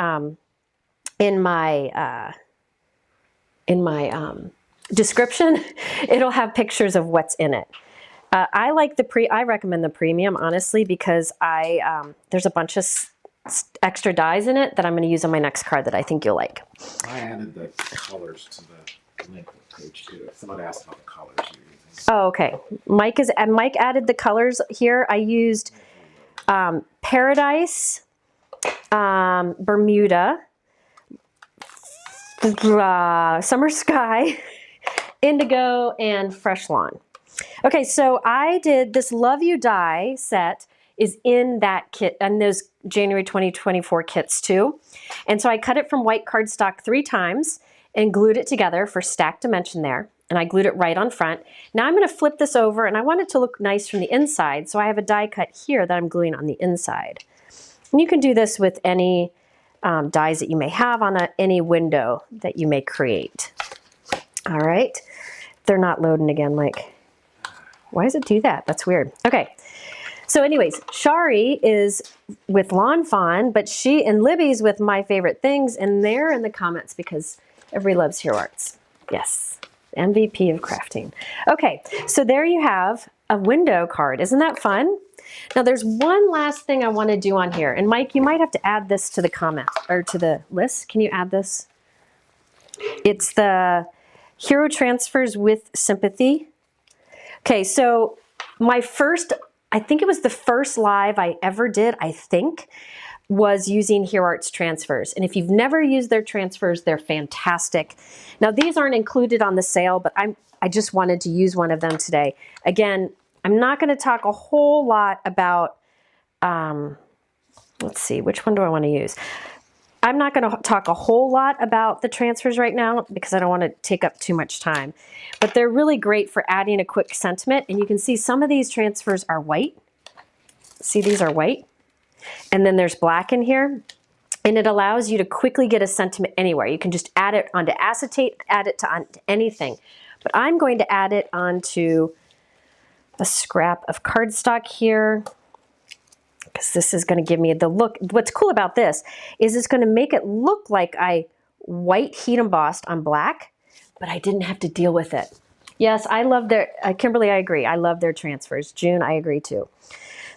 description, it'll have pictures of what's in it. I recommend the premium, honestly, because there's a bunch of extra dyes in it that I'm going to use on my next card that I think you'll like. I added the colors to the link page too. Someone asked about the colors you're using. Oh, okay. Mike added the colors here. I used Paradise, Bermuda, Summer Sky, Indigo, and Fresh Lawn. Okay, so I did this Love You Die set is in that kit, and those January 2024 kits too. And so I cut it from white cardstock 3 times and glued it together for stack dimension there. And I glued it right on front. Now I'm going to flip this over, and I want it to look nice from the inside. So I have a die cut here that I'm gluing on the inside. And you can do this with any dies that you may have on any window that you may create. All right. They're not loading again, Mike. Why does it do that? That's weird. Okay. So anyways, Shari is with Lawn Fawn, but she and Libby's with My Favorite Things, and they're in the comments because everybody loves Hero Arts. Yes, MVP of crafting. Okay, so there you have a window card. Isn't that fun? Now there's one last thing I want to do on here, and Mike, you might have to add this to the comment or to the list. Can you add this? It's the Hero Transfers with Sympathy. Okay, so my first, I think it was the first live I ever did, I think, was using Hero Arts transfers. And if you've never used their transfers, they're fantastic. Now these aren't included on the sale, but I just wanted to use one of them today. Again, I'm not going to talk a whole lot about, let's see, which one do I want to use? I'm not going to talk a whole lot about the transfers right now because I don't want to take up too much time. But they're really great for adding a quick sentiment. And you can see some of these transfers are white. See, these are white. And then there's black in here. And it allows you to quickly get a sentiment anywhere. You can just add it onto acetate, add it to onto anything. But I'm going to add it onto a scrap of cardstock here, because this is going to give me the look. What's cool about this is it's going to make it look like I white heat embossed on black, but I didn't have to deal with it. Yes, I love their, Kimberly, I agree. I love their transfers. June, I agree too.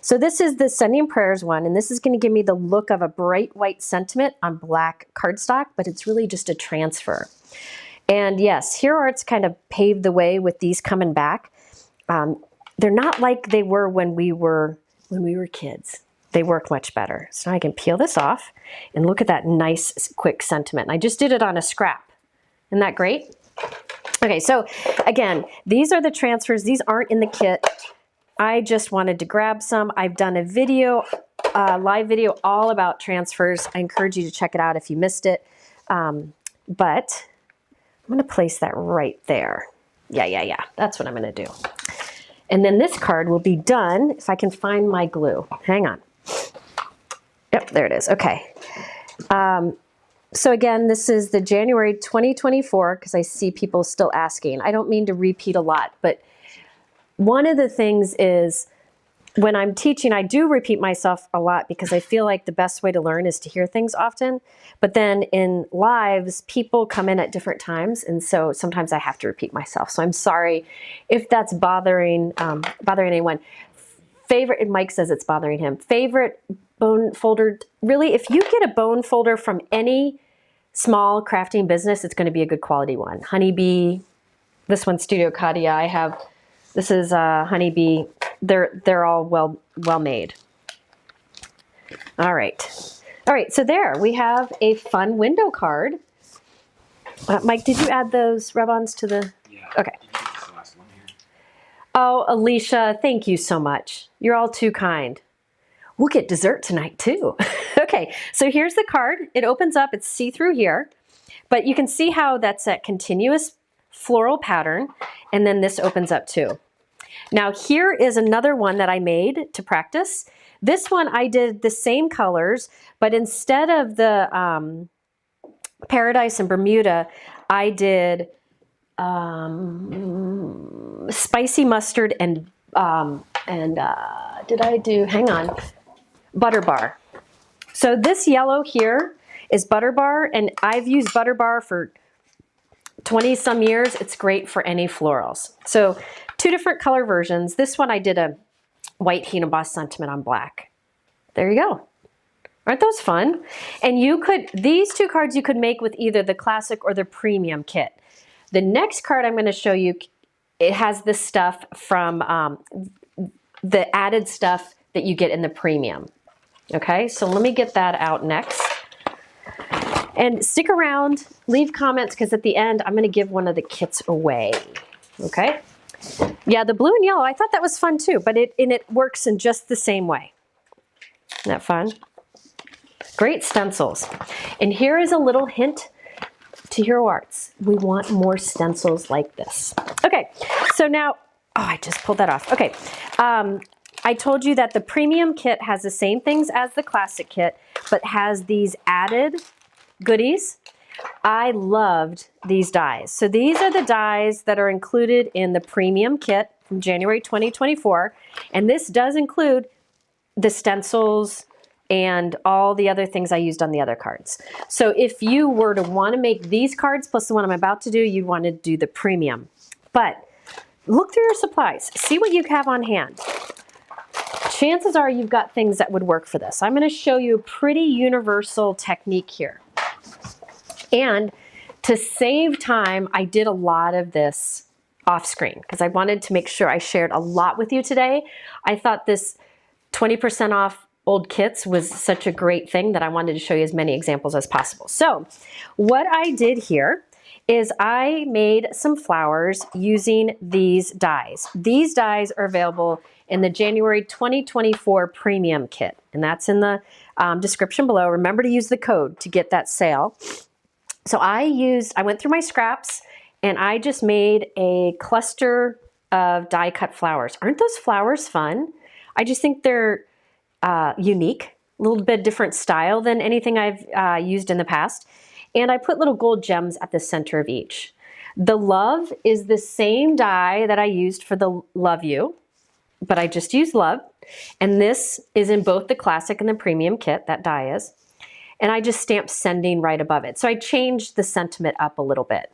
So this is the Sending Prayers one, and this is going to give me the look of a bright white sentiment on black cardstock, but it's really just a transfer. And yes, Hero Arts kind of paved the way with these coming back. They're not like they were when we were kids. They work much better. So now I can peel this off and look at that nice quick sentiment. I just did it on a scrap. Isn't that great? Okay, so again, these are the transfers. These aren't in the kit. I just wanted to grab some. I've done a video, live video all about transfers. I encourage you to check it out if you missed it. But I'm gonna place that right there. Yeah. That's what I'm gonna do. And then this card will be done if I can find my glue. Hang on. Yep, there it is. Okay. So again, this is the January 2024, because I see people still asking. I don't mean to repeat a lot, but one of the things is when I'm teaching, I do repeat myself a lot because I feel like the best way to learn is to hear things often. But then in lives, people come in at different times, and so sometimes I have to repeat myself. So I'm sorry if that's bothering anyone. Favorite, and Mike says it's bothering him. Favorite bone folder, really, if you get a bone folder from any small crafting business, it's going to be a good quality one. Honeybee, this one's Studio Katia. I have, this is Honeybee. They're all well made. All right. All right, so there we have a fun window card. Mike, did you add those rub-ons to the? Yeah. Okay. This last one here. Oh, Alicia, thank you so much. You're all too kind. We'll get dessert tonight too. Okay, so here's the card. It opens up, it's see-through here, but you can see how that's a continuous floral pattern, and then this opens up too. Now here is another one that I made to practice. This one I did the same colors, but instead of the Paradise and Bermuda, I did spicy mustard and did I do, hang on, Butter Bar. So this yellow here is Butter Bar, and I've used Butter Bar for 20 some years. It's great for any florals. So two different color versions. This one I did a white heat embossed sentiment on black. There you go. Aren't those fun? And you could, these two cards you could make with either the classic or the premium kit. The next card I'm going to show you, it has the stuff from the added stuff that you get in the premium. Okay, so let me get that out next. And stick around, leave comments, because at the end I'm going to give one of the kits away. Okay? Yeah, the blue and yellow, I thought that was fun too, but it works in just the same way. Isn't that fun? Great stencils. And here is a little hint to Hero Arts. We want more stencils like this. Okay, so now, oh, I just pulled that off. Okay, I told you that the premium kit has the same things as the classic kit, but has these added goodies. I loved these dies. So these are the dies that are included in the premium kit from January 2024. And this does include the stencils and all the other things I used on the other cards. So if you were to want to make these cards plus the one I'm about to do, you'd want to do the premium. But look through your supplies. See what you have on hand. Chances are you've got things that would work for this. I'm going to show you a pretty universal technique here. And to save time, I did a lot of this off screen because I wanted to make sure I shared a lot with you today. I thought this 20% off old kits was such a great thing that I wanted to show you as many examples as possible. So what I did here is I made some flowers using these dies. These dies are available in the January 2024 premium kit, and that's in the description below. Remember to use the code to get that sale. So I went through my scraps and I just made a cluster of die cut flowers. Aren't those flowers fun? I just think they're unique, a little bit different style than anything I've used in the past. And I put little gold gems at the center of each. The love is the same die that I used for the Love You, but I just used love. And this is in both the classic and the premium kit, that die is. And I just stamped sending right above it. So I changed the sentiment up a little bit.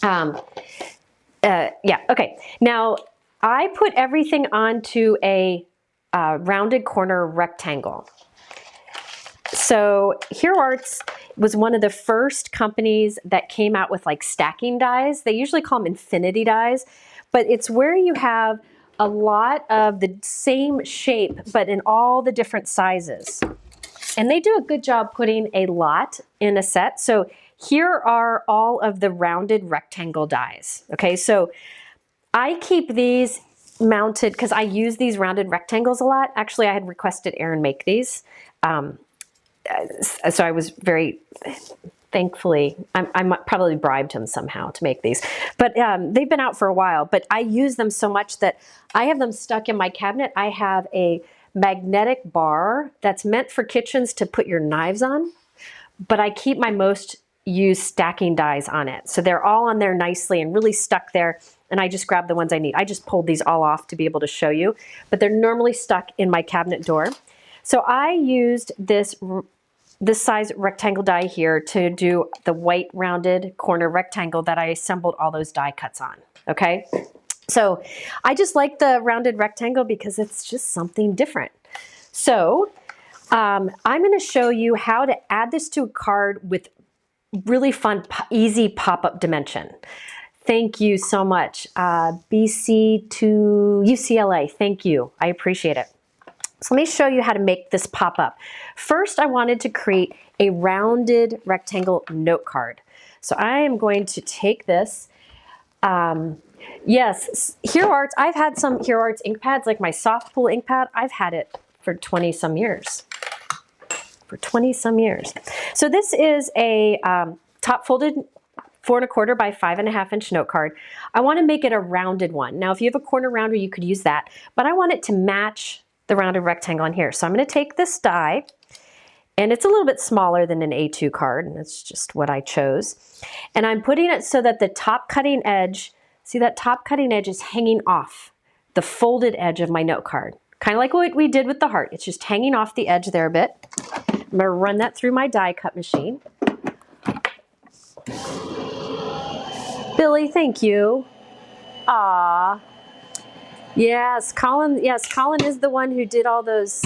Yeah, okay. Now, I put everything onto a rounded corner rectangle. So Hero Arts was one of the first companies that came out with like stacking dies. They usually call them infinity dies, but it's where you have a lot of the same shape, but in all the different sizes. And they do a good job putting a lot in a set. So here are all of the rounded rectangle dies. Okay, so I keep these mounted because I use these rounded rectangles a lot. Actually, I had requested Erin make these. So I was very, thankfully, I probably bribed him somehow to make these. But they've been out for a while, but I use them so much that I have them stuck in my cabinet. I have a magnetic bar that's meant for kitchens to put your knives on, but I keep my most used stacking dies on it. So they're all on there nicely and really stuck there, and I just grab the ones I need. I just pulled these all off to be able to show you, but they're normally stuck in my cabinet door. So I used this size rectangle die here to do the white rounded corner rectangle that I assembled all those die cuts on, okay? So I just like the rounded rectangle because it's just something different. So I'm going to show you how to add this to a card with really fun, easy pop-up dimension. Thank you so much. BC to UCLA, thank you. I appreciate it. So let me show you how to make this pop up. First, I wanted to create a rounded rectangle note card. So I am going to take this. Yes, Hero Arts, I've had some Hero Arts ink pads, like my soft pull ink pad. I've had it for 20 some years. For 20 some years. So this is a top folded 4 1/4 by 5 1/2 inch note card. I want to make it a rounded one. Now, if you have a corner rounder, you could use that, but I want it to match the rounded rectangle on here. So I'm going to take this die, and it's a little bit smaller than an A2 card, and that's just what I chose. And I'm putting it so that the top cutting edge, see that top cutting edge is hanging off the folded edge of my note card. Kind of like what we did with the heart. It's just hanging off the edge there a bit. I'm going to run that through my die cut machine. Billy, thank you. Ah, yes, Colin is the one who did all those,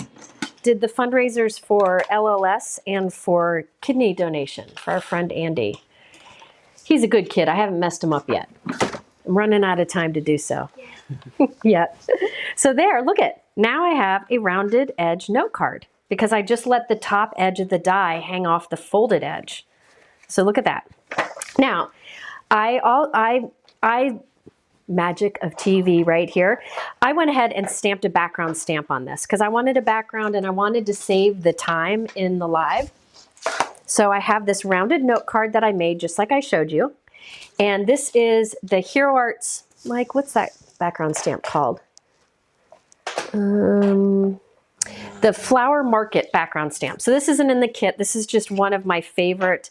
did the fundraisers for LLS and for kidney donation for our friend Andy. He's a good kid. I haven't messed him up yet. I'm running out of time to do so. Yeah. So there, look at, now I have a rounded edge note card because I just let the top edge of the die hang off the folded edge. So look at that. Now, I magic of TV right here. I went ahead and stamped a background stamp on this because I wanted a background and I wanted to save the time in the live. So I have this rounded note card that I made just like I showed you. And this is the Hero Arts, like, what's that background stamp called? The Flower Market background stamp. So this isn't in the kit. This is just one of my favorite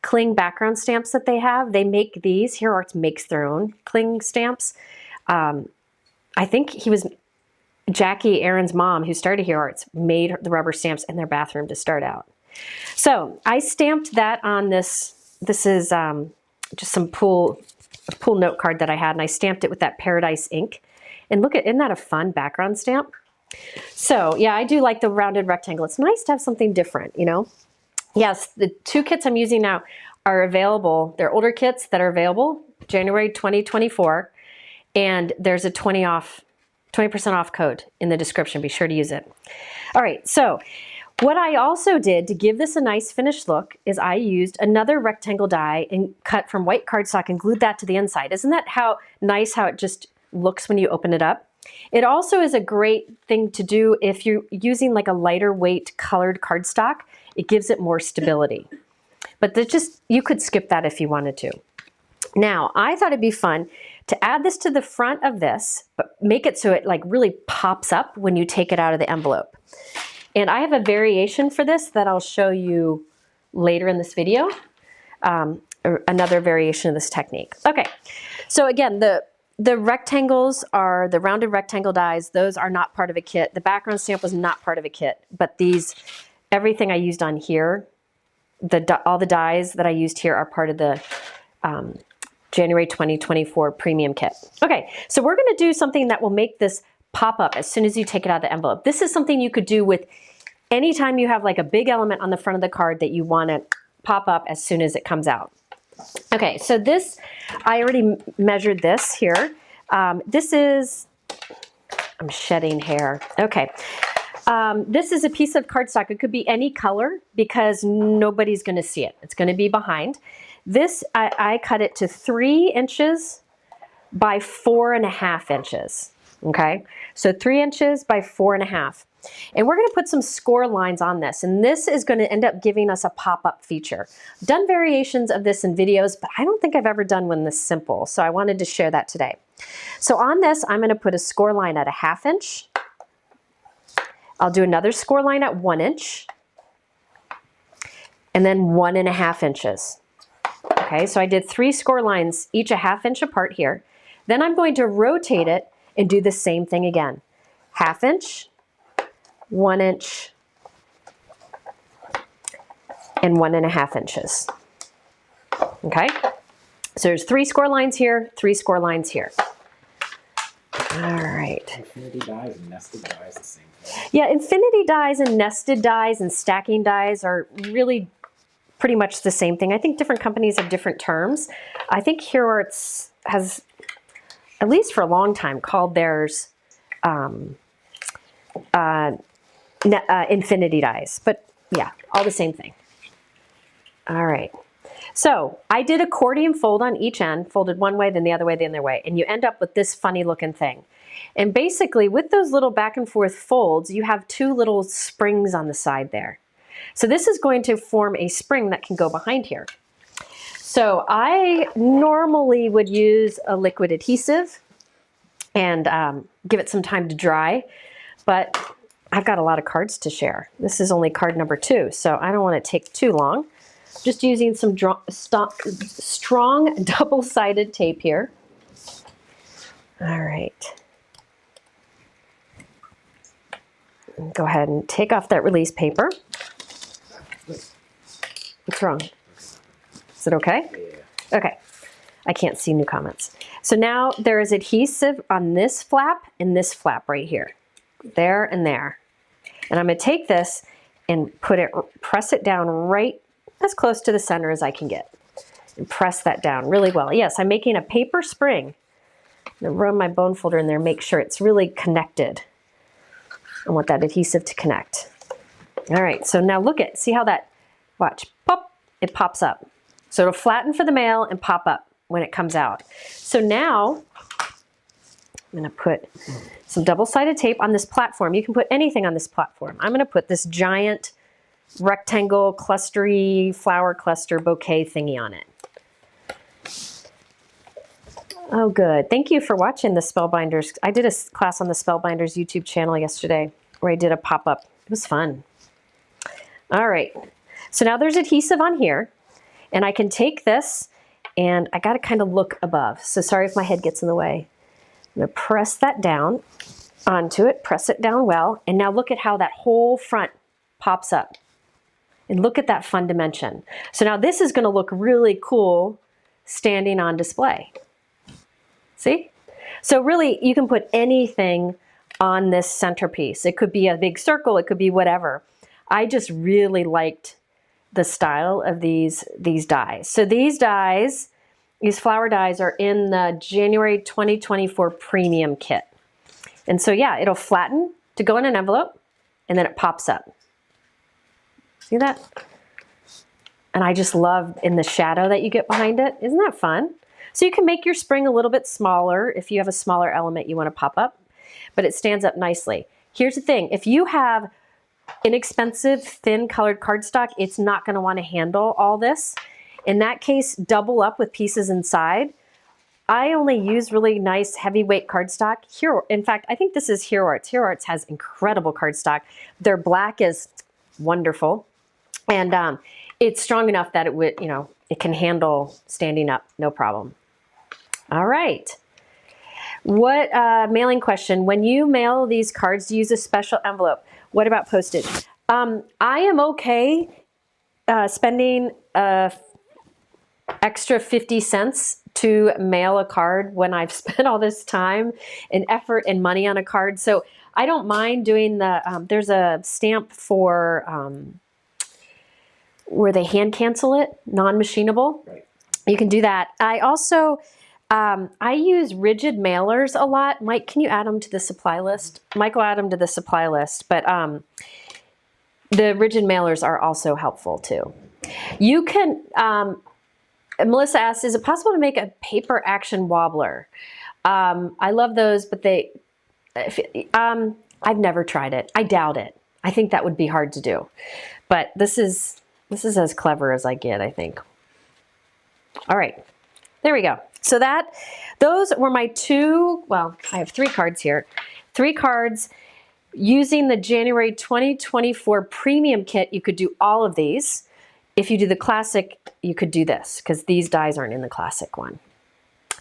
cling background stamps that they have. They make these. Hero Arts makes their own cling stamps. I think Jackie, Aaron's mom, who started Hero Arts, made the rubber stamps in their bathroom to start out. So I stamped that on this. This is just some pool note card that I had, and I stamped it with that Paradise ink. And look at, isn't that a fun background stamp? So yeah, I do like the rounded rectangle. It's nice to have something different, you know? Yes, the 2 kits I'm using now are available. They're older kits that are available, January 2024. And there's a 20% off code in the description. Be sure to use it. All right, so what I also did to give this a nice finished look is I used another rectangle die and cut from white cardstock and glued that to the inside. Isn't that nice how it just looks when you open it up? It also is a great thing to do if you're using like a lighter weight colored cardstock. It gives it more stability. But you could skip that if you wanted to. Now, I thought it'd be fun to add this to the front of this, but make it so it like really pops up when you take it out of the envelope. And I have a variation for this that I'll show you later in this video, another variation of this technique. Okay, so again, the rectangles are the rounded rectangle dies. Those are not part of a kit. The background stamp was not part of a kit, but everything I used on here, all the dies that I used here are part of the January 2024 premium kit. Okay, so we're gonna do something that will make this pop up as soon as you take it out of the envelope. This is something you could do with anytime you have like a big element on the front of the card that you want to pop up as soon as it comes out. Okay, so this, I already measured this here. This is, I'm shedding hair. Okay, this is a piece of cardstock. It could be any color because nobody's going to see it. It's going to be behind. This, I cut it to 3 inches by 4.5 inches. Okay, so 3 inches by 4.5. And we're going to put some score lines on this, and this is going to end up giving us a pop-up feature. I've done variations of this in videos, but I don't think I've ever done one this simple, so I wanted to share that today. So on this, I'm going to put a score line at 1/2 inch. I'll do another score line at 1 inch, and then 1.5 inches. Okay, so I did 3 score lines, each 1/2 inch apart here. Then I'm going to rotate it and do the same thing again. 1/2 inch, 1 inch, and 1.5 inches. Okay, so there's 3 score lines here, 3 score lines here. All right. Infinity dies and nested dies the same thing. Yeah, infinity dies and nested dies and stacking dies are really pretty much the same thing. I think different companies have different terms. I think Hero Arts has, at least for a long time, called theirs infinity dies. But yeah, all the same thing. All right. So I did accordion fold on each end, folded one way, then the other way, the other way, and you end up with this funny looking thing. And basically with those little back and forth folds, you have 2 little springs on the side there. So this is going to form a spring that can go behind here. So I normally would use a liquid adhesive and give it some time to dry, but I've got a lot of cards to share. This is only card number 2, so I don't want to take too long. Just using some strong double-sided tape here. All right. Go ahead and take off that release paper. What's wrong? Is it okay? Yeah. Okay. I can't see new comments. So now there is adhesive on this flap and this flap right here. There and there. And I'm going to take this and press it down right as close to the center as I can get. And press that down really well. Yes, I'm making a paper spring. I'm going to run my bone folder in there and make sure it's really connected. I want that adhesive to connect. All right, so now see how that, watch, pop, it pops up. So it'll flatten for the mail and pop up when it comes out. So now I'm going to put some double-sided tape on this platform. You can put anything on this platform. I'm going to put this giant rectangle clustery flower cluster bouquet thingy on it. Oh, good. Thank you for watching the Spellbinders. I did a class on the Spellbinders YouTube channel yesterday where I did a pop-up. It was fun. All right. So now there's adhesive on here, and I can take this, and I got to kind of look above. So sorry if my head gets in the way. I'm going to press that down onto it, press it down well, and now look at how that whole front pops up. And look at that fun dimension. So now this is going to look really cool standing on display. See? So really, you can put anything on this centerpiece. It could be a big circle, it could be whatever. I just really liked the style of these dies. So these dies, these flower dies are in the January 2024 premium kit. And so yeah, it'll flatten to go in an envelope, and then it pops up. See that? And I just love in the shadow that you get behind it. Isn't that fun? So you can make your spring a little bit smaller if you have a smaller element you want to pop up, but it stands up nicely. Here's the thing, if you have inexpensive, thin colored cardstock, it's not going to want to handle all this. In that case, double up with pieces inside. I only use really nice heavyweight cardstock. Here, in fact, I think this is Hero Arts. Hero Arts has incredible cardstock. Their black is wonderful. And it's strong enough that it would, you know, it can handle standing up, no problem. All right. What mailing question? When you mail these cards, do you use a special envelope? What about postage? I am okay spending extra 50 cents to mail a card when I've spent all this time and effort and money on a card. So I don't mind doing the, there's a stamp for where they hand cancel it, non-machinable. Right. You can do that. I also, I use rigid mailers a lot. Mike, can you add them to the supply list? Mike will add them to the supply list, but the rigid mailers are also helpful too. You can, Melissa asks, is it possible to make a paper action wobbler? I love those, but I've never tried it. I doubt it. I think that would be hard to do, but this is as clever as I get, I think. All right, there we go. So those were my two, well, I have 3 cards here. 3 cards using the January 2024 premium kit. You could do all of these. If you do the classic, you could do this because these dies aren't in the classic one.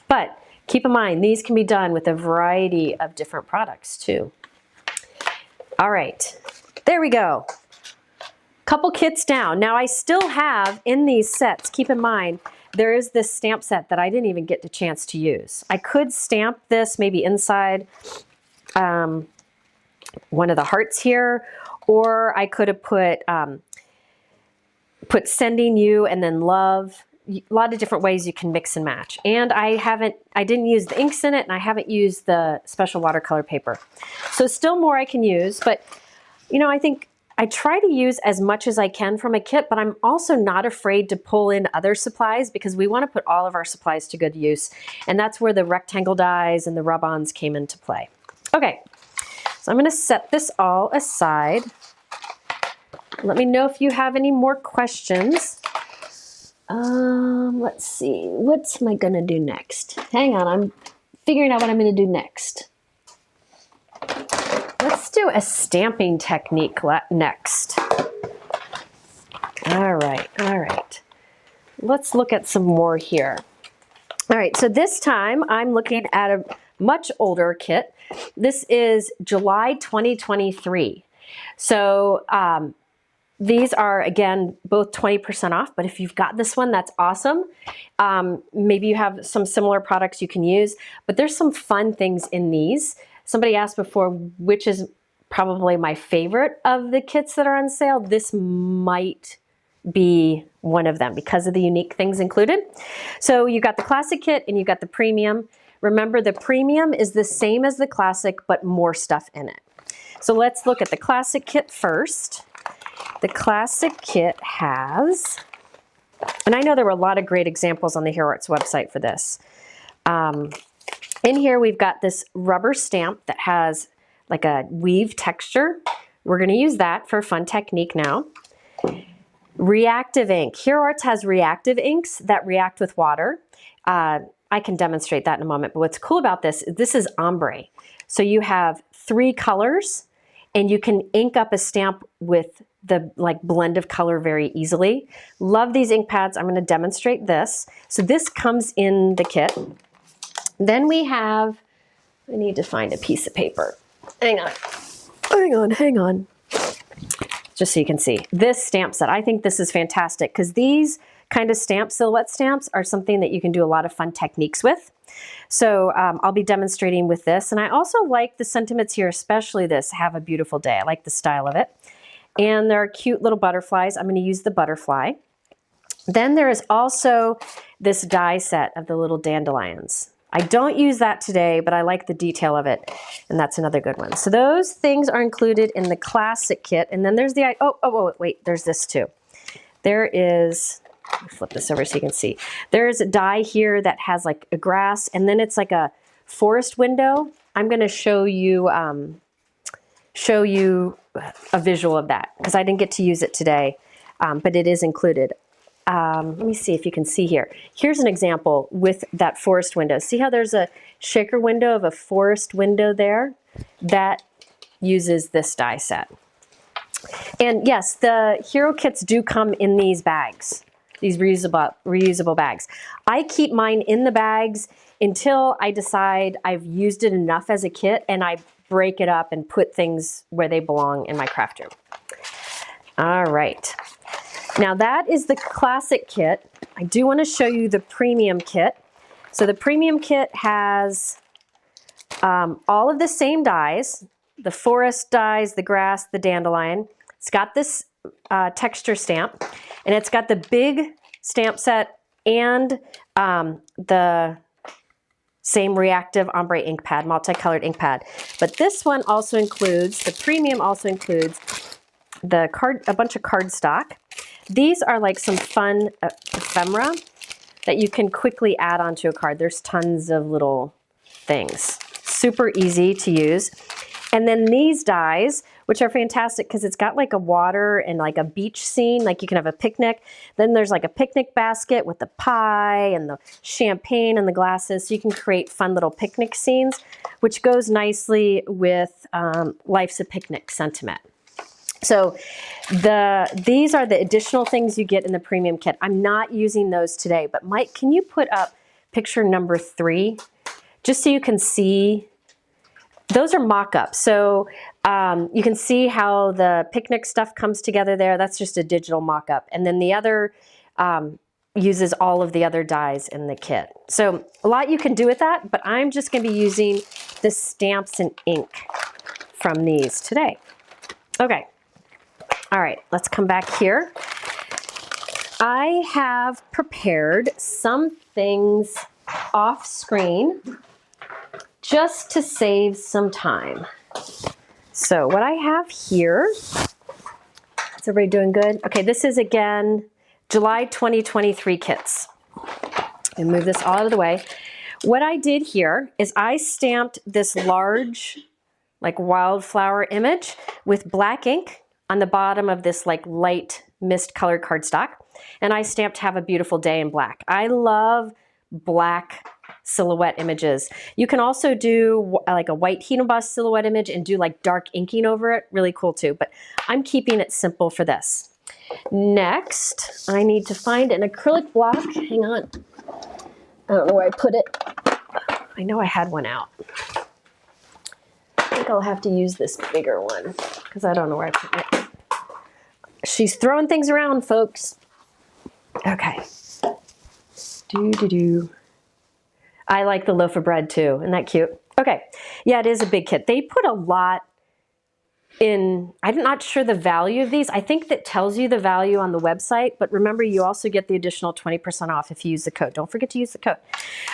But keep in mind, these can be done with a variety of different products too. All right, there we go. Couple kits down. Now I still have in these sets, keep in mind, there is this stamp set that I didn't even get the chance to use. I could stamp this maybe inside one of the hearts here, or I could have put sending you and then love. A lot of different ways you can mix and match. And I didn't use the inks in it, and I haven't used the special watercolor paper. So still more I can use, but you know, I think I try to use as much as I can from a kit, but I'm also not afraid to pull in other supplies because we want to put all of our supplies to good use. And that's where the rectangle dies and the rub-ons came into play. Okay, so I'm going to set this all aside. Let me know if you have any more questions. Let's see, what am I going to do next? Hang on, I'm figuring out what I'm going to do next. Let's do a stamping technique next. All right. Let's look at some more here. All right, so this time I'm looking at a much older kit. This is July 2023. So these are, again, both 20% off, but if you've got this one, that's awesome. Maybe you have some similar products you can use, but there's some fun things in these. Somebody asked before, which is probably my favorite of the kits that are on sale. This might be one of them because of the unique things included. So you got the classic kit and you got the premium. Remember, the premium is the same as the classic, but more stuff in it. So let's look at the classic kit first. The classic kit has, and I know there were a lot of great examples on the Hero Arts website for this. In here we've got this rubber stamp that has like a weave texture. We're going to use that for a fun technique now. Reactive ink. Hero Arts has reactive inks that react with water. I can demonstrate that in a moment, but what's cool about this is ombre. So you have 3 colors and you can ink up a stamp with the like blend of color very easily. Love these ink pads. I'm going to demonstrate this. So this comes in the kit. Then we have, I need to find a piece of paper. Hang on. Just so you can see this stamp set. I think this is fantastic because these kind of stamps, silhouette stamps, are something that you can do a lot of fun techniques with. So I'll be demonstrating with this. And I also like the sentiments here, especially this, have a beautiful day. I like the style of it. And there are cute little butterflies. I'm going to use the butterfly. Then there is also this die set of the little dandelions. I don't use that today, but I like the detail of it, and that's another good one. So those things are included in the classic kit, and then there's the, wait, there's this too. There is, let me flip this over so you can see. There's a die here that has like a grass, and then it's like a forest window. I'm gonna show you a visual of that, because I didn't get to use it today, but it is included. Let me see if you can see here. Here's an example with that forest window. See how there's a shaker window of a forest window there? That uses this die set. And yes, the hero kits do come in these bags, these reusable bags. I keep mine in the bags until I decide I've used it enough as a kit, and I break it up and put things where they belong in my craft room. All right. Now that is the classic kit. I do want to show you the premium kit. So the premium kit has all of the same dies, the forest dies, the grass, the dandelion. It's got this texture stamp, and it's got the big stamp set and the same reactive ombre ink pad, multicolored ink pad. But this one also includes, the premium also includes a bunch of cardstock. These are like some fun ephemera that you can quickly add onto a card. There's tons of little things. Super easy to use. And then these dies, which are fantastic because it's got like a water and like a beach scene, like you can have a picnic. Then there's like a picnic basket with the pie and the champagne and the glasses. So you can create fun little picnic scenes, which goes nicely with Life's a Picnic sentiment. So these are the additional things you get in the premium kit. I'm not using those today, but Mike, can you put up picture number 3, just so you can see? Those are mock-ups. So you can see how the picnic stuff comes together there. That's just a digital mock-up. And then the other uses all of the other dies in the kit. So a lot you can do with that, but I'm just going to be using the stamps and ink from these today. Okay. All right, let's come back here. I have prepared some things off screen just to save some time. So what I have here, is everybody doing good? Okay, this is again, July 2023 kits. And move this all out of the way. What I did here is I stamped this large, like wildflower image with black ink on the bottom of this like light mist colored cardstock. And I stamped Have a Beautiful Day in black. I love black silhouette images. You can also do like a white heat emboss silhouette image and do like dark inking over it. Really cool too, but I'm keeping it simple for this. Next, I need to find an acrylic block. Hang on. I don't know where I put it. I know I had one out. I think I'll have to use this bigger one because I don't know where I put it. She's throwing things around, folks. Okay. I like the loaf of bread too. Isn't that cute? Okay. Yeah, it is a big kit. They put a lot in. I'm not sure the value of these. I think that tells you the value on the website, but remember you also get the additional 20% off if you use the code. Don't forget to use the code.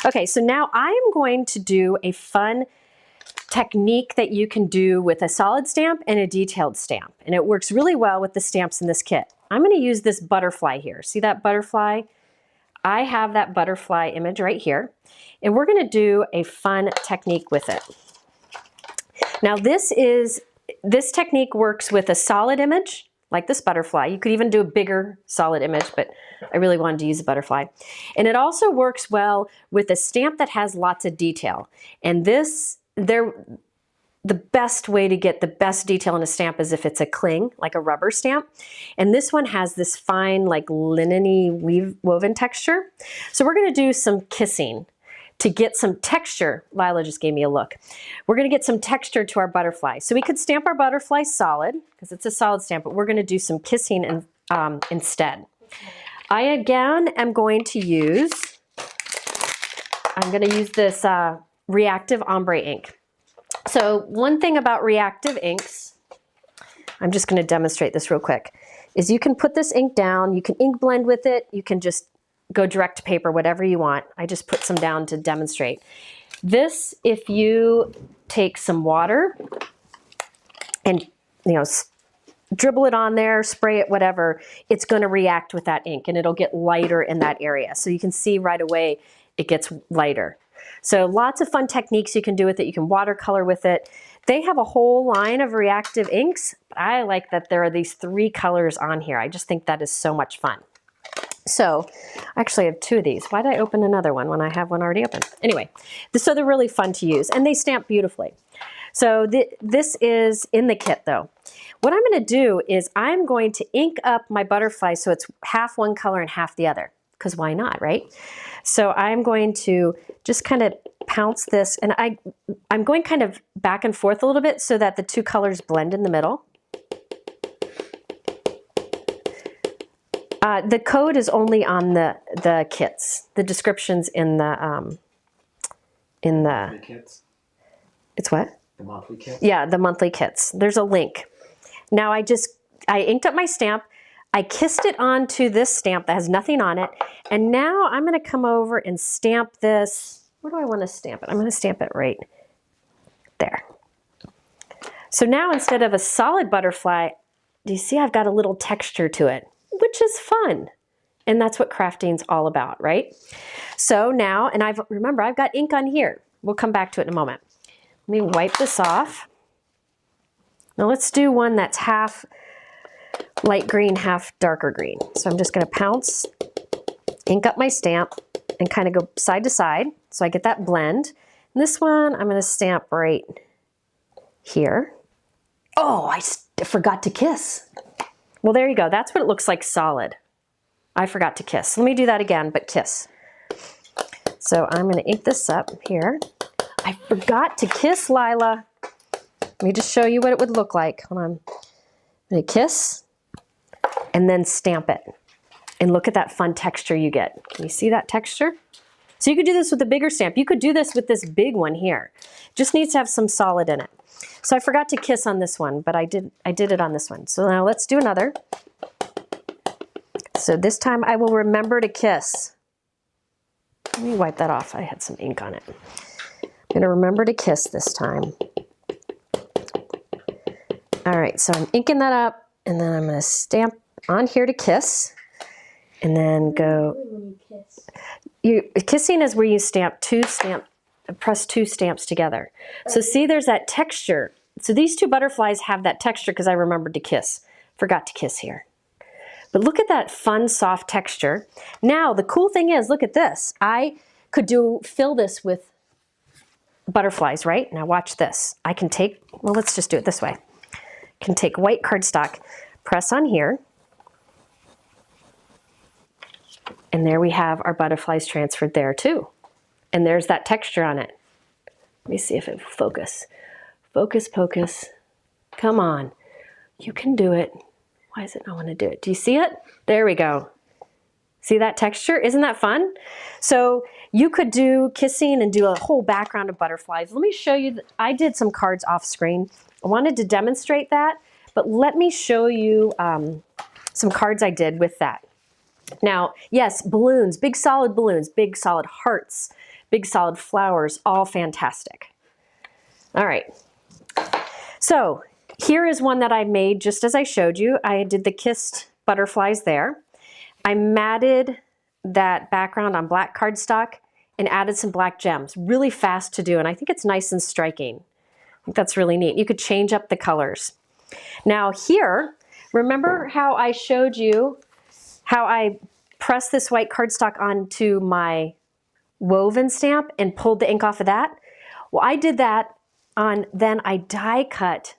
Okay, so now I am going to do a fun technique that you can do with a solid stamp and a detailed stamp. And it works really well with the stamps in this kit. I'm going to use this butterfly here. See that butterfly? I have that butterfly image right here, and we're gonna do a fun technique with it. Now this technique works with a solid image, like this butterfly. You could even do a bigger solid image, but I really wanted to use a butterfly. And it also works well with a stamp that has lots of detail. And the best way to get the best detail in a stamp is if it's a cling, like a rubber stamp. And this one has this fine, like linen-y woven texture. So we're gonna do some kissing to get some texture. Lila just gave me a look. We're gonna get some texture to our butterfly. So we could stamp our butterfly solid, because it's a solid stamp, but we're gonna do some kissing instead. I again am going to use, I'm gonna use this reactive ombre ink. So one thing about reactive inks, I'm just gonna demonstrate this real quick, is you can put this ink down, you can ink blend with it, you can just go direct to paper, whatever you want. I just put some down to demonstrate. This, if you take some water and dribble it on there, spray it, whatever, it's gonna react with that ink and it'll get lighter in that area. So you can see right away it gets lighter. So lots of fun techniques you can do with it. You can watercolor with it. They have a whole line of reactive inks, but I like that there are these 3 colors on here. I just think that is so much fun. So I actually have 2 of these. Why did I open another one when I have one already open? Anyway, so they're really fun to use and they stamp beautifully. So this is in the kit though. What I'm gonna do is I'm going to ink up my butterfly so it's half one color and half the other, because why not, right? So I'm going to just kind of pounce this, and I'm going kind of back and forth a little bit so that the 2 colors blend in the middle. The code is only on the kits. The description's in the kits. It's what? The monthly kits? Yeah, the monthly kits. There's a link. Now I inked up my stamp. I kissed it onto this stamp that has nothing on it. And now I'm gonna come over and stamp this. Where do I wanna stamp it? I'm gonna stamp it right there. So now instead of a solid butterfly, do you see I've got a little texture to it, which is fun. And that's what crafting's all about, right? So now, and remember I've got ink on here. We'll come back to it in a moment. Let me wipe this off. Now let's do one that's half light green, half darker green. So I'm just gonna pounce, ink up my stamp, and kind of go side to side so I get that blend. And this one I'm gonna stamp right here. Oh, I forgot to kiss. Well, there you go. That's what it looks like solid. I forgot to kiss. Let me do that again, but kiss. So I'm gonna ink this up here. I forgot to kiss, Lila. Let me just show you what it would look like. Hold on. I'm gonna kiss and then stamp it. And look at that fun texture you get. Can you see that texture? So you could do this with a bigger stamp. You could do this with this big one here. Just needs to have some solid in it. So I forgot to kiss on this one, but I did it on this one. So now let's do another. So this time I will remember to kiss. Let me wipe that off. I had some ink on it. I'm gonna remember to kiss this time. All right, so I'm inking that up, and then I'm gonna stamp on here to kiss, and then go. Kissing is where you press 2 stamps together. So see, there's that texture. So these 2 butterflies have that texture because I remembered to kiss. Forgot to kiss here. But look at that fun, soft texture. Now, the cool thing is, look at this. I could fill this with butterflies, right? Now watch this. I can take, well, let's just do it this way. I can take white cardstock, press on here, and there we have our butterflies transferred there too. And there's that texture on it. Let me see if it will focus. Focus, focus. Come on. You can do it. Why does it not want to do it? Do you see it? There we go. See that texture? Isn't that fun? So you could do kissing and do a whole background of butterflies. Let me show you. I did some cards off screen. I wanted to demonstrate that, but let me show you some cards I did with that. Now, yes, balloons, big solid balloons, big solid hearts, big solid flowers, all fantastic. All right. So here is one that I made just as I showed you. I did the kissed butterflies there. I matted that background on black cardstock and added some black gems. Really fast to do, and I think it's nice and striking. I think that's really neat. You could change up the colors. Now here, remember how I showed you how I pressed this white cardstock onto my woven stamp and pulled the ink off of that? Well, I did that then I die cut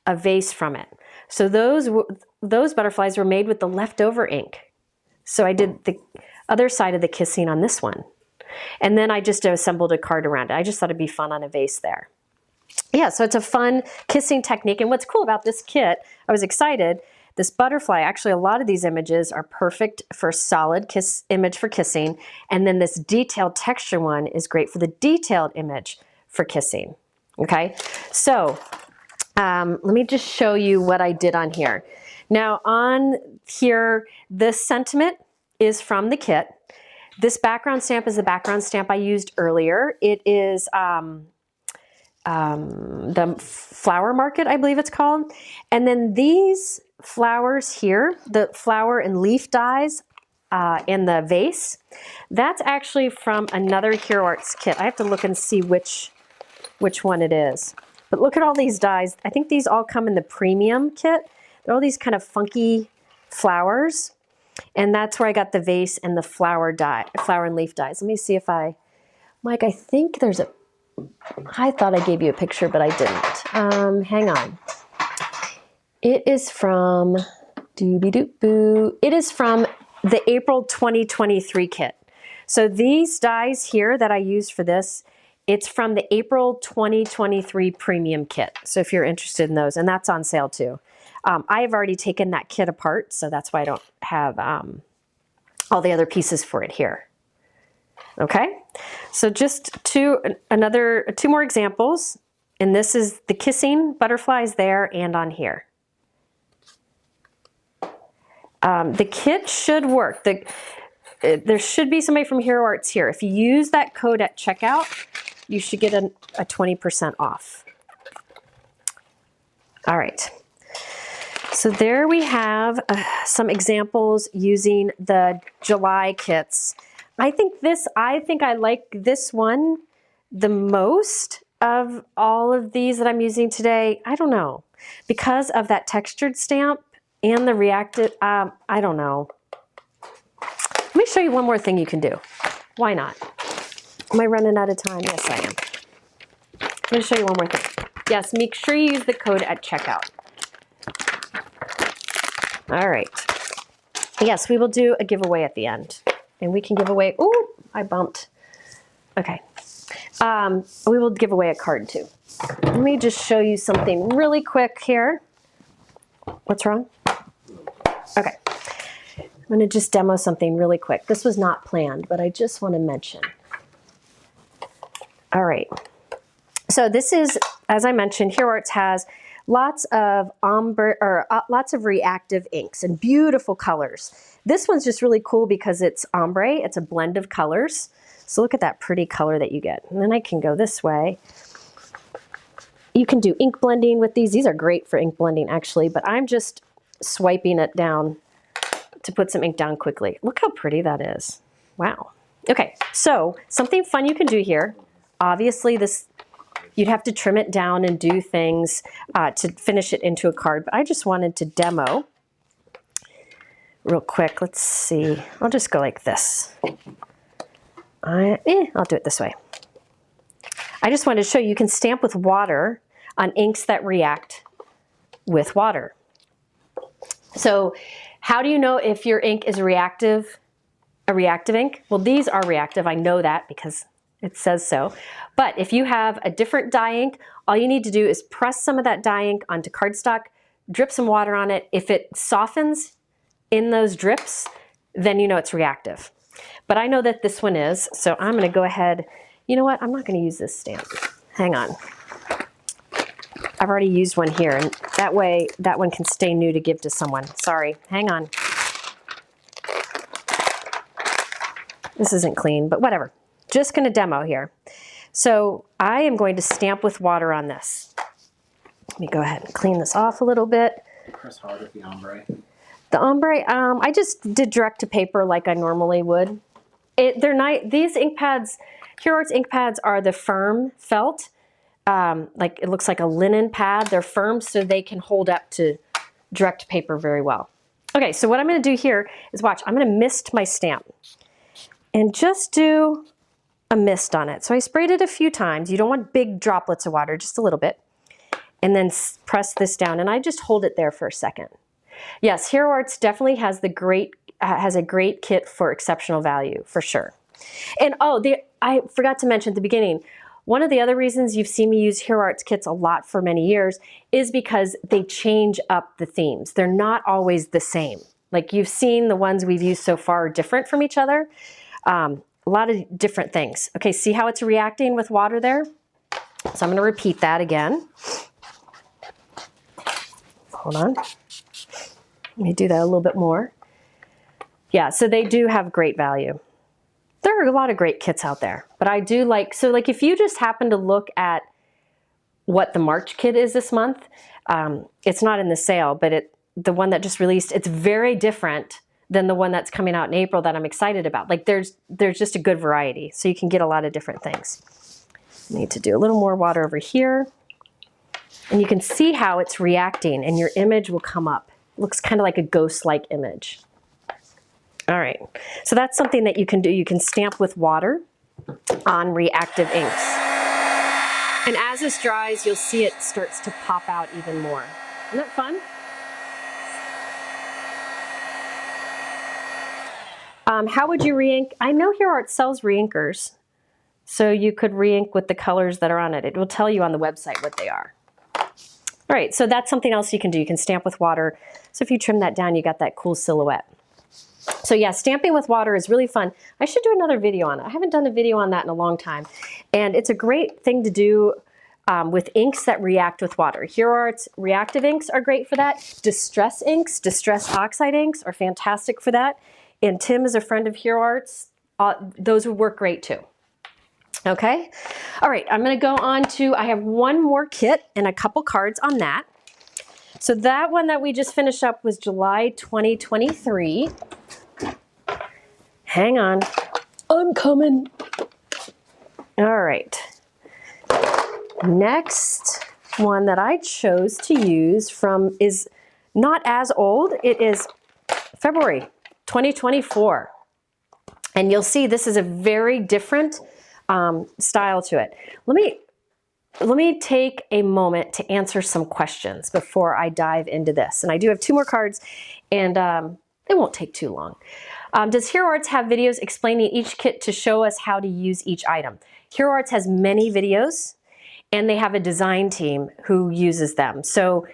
a vase from it. So those butterflies were made with the leftover ink. So I did the other side of the kissing on this one. And then I just assembled a card around it. I just thought it'd be fun on a vase there. Yeah, so it's a fun kissing technique. And what's cool about this kit, I was excited, this butterfly, actually a lot of these images are perfect for solid kiss image for kissing. And then this detailed texture one is great for the detailed image for kissing. Okay, so let me just show you what I did on here. Now on here, this sentiment is from the kit. This background stamp is the background stamp I used earlier. It is the flower market, I believe it's called. And then these flowers here, the flower and leaf dies in the vase, that's actually from another Hero Arts kit. I have to look and see which one it is. But look at all these dies. I think these all come in the premium kit. They're all these kind of funky flowers. And that's where I got the vase and the flower and leaf dies. Let me see if Mike, I think there's I thought I gave you a picture, but I didn't. Hang on. It is from, it is from the April 2023 kit. So these dies here that I used for this, it's from the April 2023 premium kit. So if you're interested in those, and that's on sale too. I have already taken that kit apart, so that's why I don't have all the other pieces for it here. Okay, so just two more examples, and this is the kissing butterflies there and on here. The kit should work. There should be somebody from Hero Arts here. If you use that code at checkout, you should get a 20% off. All right. So there we have some examples using the July kits. I think I like this one the most of all of these that I'm using today. I don't know, because of that textured stamp and the reactive, I don't know. Let me show you one more thing you can do. Why not? Am I running out of time? Yes, I am. I'm going to show you one more thing. Yes, make sure you use the code at checkout. All right. Yes, we will do a giveaway at the end. And we can give away, ooh, I bumped. Okay. We will give away a card too. Let me just show you something really quick here. What's wrong? Okay. I'm going to just demo something really quick. This was not planned, but I just want to mention. All right. So this is, as I mentioned, Hero Arts has lots of lots of reactive inks and beautiful colors. This one's just really cool because it's ombre. It's a blend of colors. So look at that pretty color that you get. And then I can go this way. You can do ink blending with these. These are great for ink blending actually, but I'm just swiping it down to put some ink down quickly. Look how pretty that is. Wow. Okay, so something fun you can do here. Obviously you'd have to trim it down and do things to finish it into a card, but I just wanted to demo real quick. Let's see. I'll just go like this. I'll do it this way. I just wanted to show you, you can stamp with water on inks that react with water. So how do you know if your ink is a reactive ink? Well, these are reactive. I know that because it says so. But if you have a different dye ink, all you need to do is press some of that dye ink onto cardstock, drip some water on it. If it softens in those drips, then you know it's reactive. But I know that this one is, so I'm going to go ahead. You know what? I'm not going to use this stamp. Hang on. I've already used one here, and that way that one can stay new to give to someone. Sorry. Hang on. This isn't clean, but whatever. Just going to demo here. So I am going to stamp with water on this. Let me go ahead and clean this off a little bit. Press hard with the ombre. The ombre, I just did direct to paper like I normally would. They're nice. These ink pads, Hero Arts ink pads are the firm felt. Like it looks like a linen pad. They're firm so they can hold up to direct paper very well. Okay, so what I'm going to do here is watch. I'm going to mist my stamp and just do a mist on it. So I sprayed it a few times. You don't want big droplets of water, just a little bit. And then press this down, and I just hold it there for a second. Yes, Hero Arts definitely has a great kit for exceptional value, for sure. And I forgot to mention at the beginning, one of the other reasons you've seen me use Hero Arts kits a lot for many years is because they change up the themes. They're not always the same. Like you've seen the ones we've used so far are different from each other. A lot of different things. Okay, see how it's reacting with water there? So I'm going to repeat that again. Hold on. Let me do that a little bit more. Yeah, so they do have great value. There are a lot of great kits out there, but I do like, so like if you just happen to look at what the March kit is this month, it's not in the sale, but the one that just released, it's very different than the one that's coming out in April that I'm excited about. Like there's just a good variety, so you can get a lot of different things. I need to do a little more water over here, and you can see how it's reacting, and your image will come up. It looks kind of like a ghost-like image. All right, so that's something that you can do. You can stamp with water on reactive inks. And as this dries, you'll see it starts to pop out even more. Isn't that fun? How would you re-ink? I know Hero Arts sells re-inkers, so you could re-ink with the colors that are on it. It will tell you on the website what they are. All right, so that's something else you can do. You can stamp with water. So if you trim that down, you got that cool silhouette. So yeah, stamping with water is really fun. I should do another video on it. I haven't done a video on that in a long time. And it's a great thing to do with inks that react with water. Hero Arts reactive inks are great for that. Distress inks, distress oxide inks are fantastic for that. And Tim is a friend of Hero Arts. Those would work great too. Okay. All right, I'm going to go on to, I have one more kit and a couple cards on that. So that one that we just finished up was July 2023. Hang on, I'm coming. All right. Next one that I chose to use from is not as old. It is February 2024. And you'll see this is a very different style to it. Let me take a moment to answer some questions before I dive into this. And I do have two more cards, and it won't take too long. Does Hero Arts have videos explaining each kit to show us how to use each item? Hero Arts has many videos, and they have a design team who uses them. So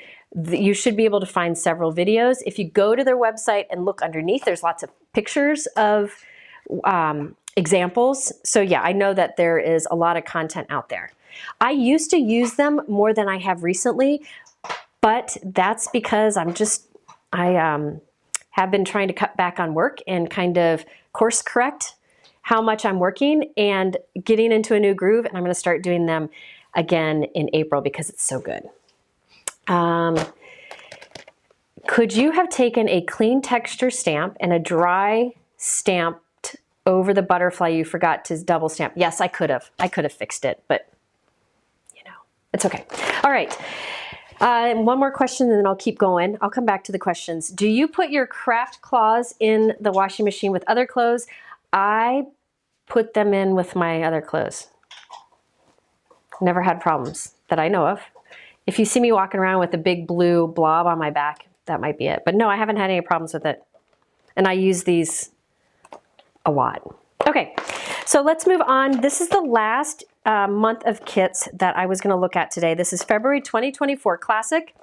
you should be able to find several videos. If you go to their website and look underneath, there's lots of pictures of examples. So yeah, I know that there is a lot of content out there. I used to use them more than I have recently, but that's because I have been trying to cut back on work and kind of course correct how much I'm working and getting into a new groove. And I'm going to start doing them again in April because it's so good. Could you have taken a clean texture stamp and a dry stamped over the butterfly you forgot to double stamp? Yes, I could have. I could have fixed it, but you know, it's okay. All right. One more question and then I'll keep going. I'll come back to the questions. Do you put your craft claws in the washing machine with other clothes? I put them in with my other clothes. Never had problems that I know of. If you see me walking around with a big blue blob on my back, that might be it. But no, I haven't had any problems with it. And I use these a lot. Okay, so let's move on. This is the last month of kits that I was going to look at today. This is February 2024 Classic,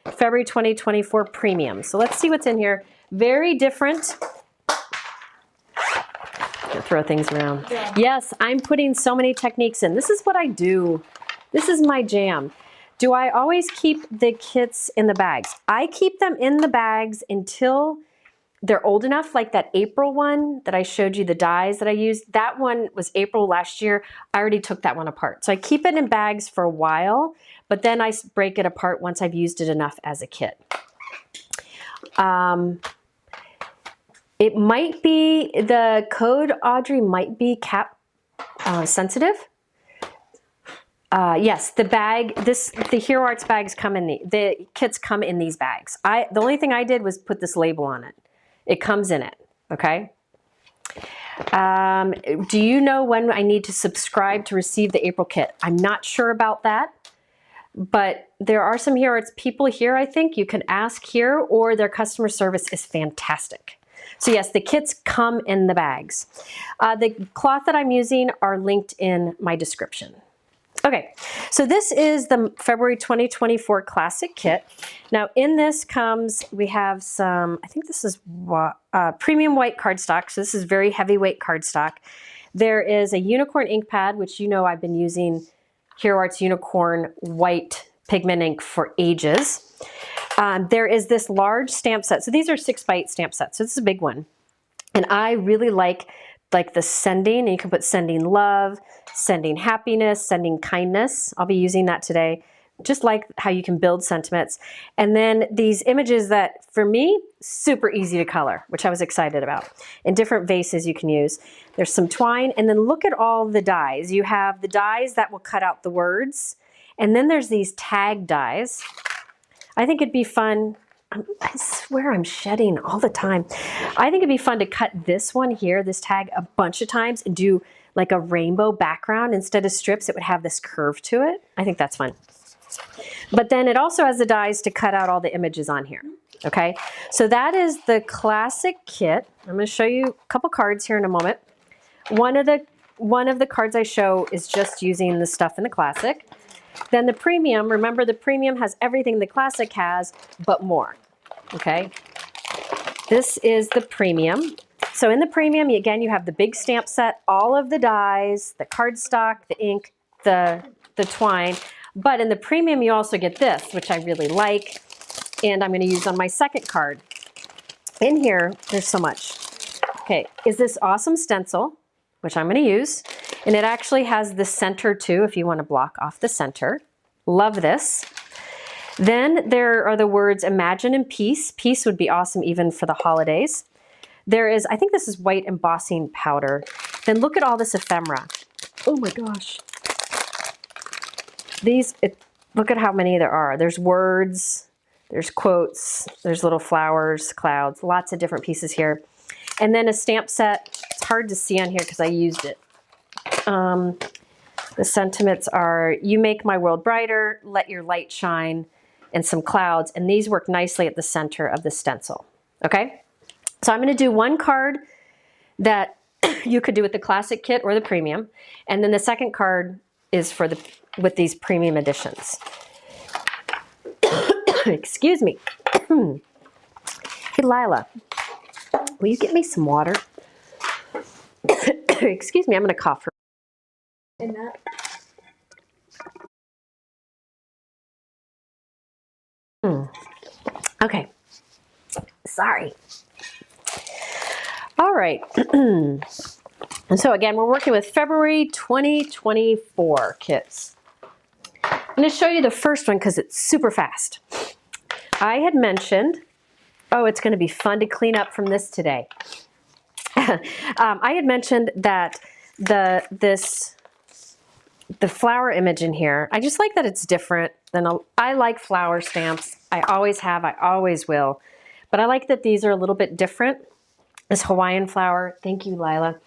February 2024 Premium. So let's see what's in here. Very different. Throw things around. Yeah. Yes, I'm putting so many techniques in. This is what I do. This is my jam. Do I always keep the kits in the bags? I keep them in the bags until they're old enough, like that April one that I showed you, the dies that I used. That one was April last year. I already took that one apart. So I keep it in bags for a while, but then I break it apart once I've used it enough as a kit. It might be, the code, Audrey, might be cap sensitive. Yes, the bag, the Hero Arts bags come in, the kits come in these bags. The only thing I did was put this label on it. It comes in it, okay? Do you know when I need to subscribe to receive the April kit? I'm not sure about that, but there are some Hero Arts people here, I think. You can ask here, or their customer service is fantastic. So yes, the kits come in the bags. The cloth that I'm using are linked in my description. Okay, so this is the February 2024 Classic Kit. Now in this comes, we have some, I think this is premium white cardstock, so this is very heavyweight cardstock. There is a unicorn ink pad, which you know I've been using Hero Arts unicorn white pigment ink for ages. There is this large stamp set. So these are 6x8 stamp sets, so this is a big one. And I really like the sending, and you can put sending love, sending happiness, sending kindness. I'll be using that today. Just like how you can build sentiments. And then these images that, for me, super easy to color, which I was excited about. In different vases you can use. There's some twine, and then look at all the dies. You have the dies that will cut out the words, and then there's these tag dies. I think it'd be fun. I swear I'm shedding all the time. I think it'd be fun to cut this one here, this tag, a bunch of times and do like a rainbow background. Instead of strips, it would have this curve to it. I think that's fun. But then it also has the dies to cut out all the images on here. Okay, so that is the Classic Kit. I'm going to show you a couple cards here in a moment. One of the cards I show is just using the stuff in the Classic. Then the Premium, remember the Premium has everything the Classic has, but more. Okay, this is the Premium. So in the Premium, again, you have the big stamp set, all of the dies, the cardstock, the ink, the twine. But in the Premium, you also get this, which I really like, and I'm going to use on my second card. In here, there's so much. Okay, is this awesome stencil, which I'm going to use, and it actually has the center too, if you want to block off the center. Love this. Then there are the words imagine and peace. Peace would be awesome even for the holidays. There is, I think this is white embossing powder. Then look at all this ephemera. Oh my gosh. Look at how many there are. There's words, there's quotes, there's little flowers, clouds, lots of different pieces here. And then a stamp set. It's hard to see on here because I used it. The sentiments are, you make my world brighter, let your light shine, and some clouds. And these work nicely at the center of the stencil. Okay? So I'm going to do one card that you could do with the Classic Kit or the Premium. And then the second card is with these Premium editions. Excuse me. Hey, Lila, will you get me some water? Excuse me, I'm going to cough. In that. Okay. Sorry. All right. And so again, we're working with February 2024 kits. I'm going to show you the first one because it's super fast. I had mentioned, oh, it's going to be fun to clean up from this today. I had mentioned that the flower image in here, I just like that it's different than I like flower stamps. I always have, I always will. But I like that these are a little bit different. This Hawaiian flower, thank you, Lila.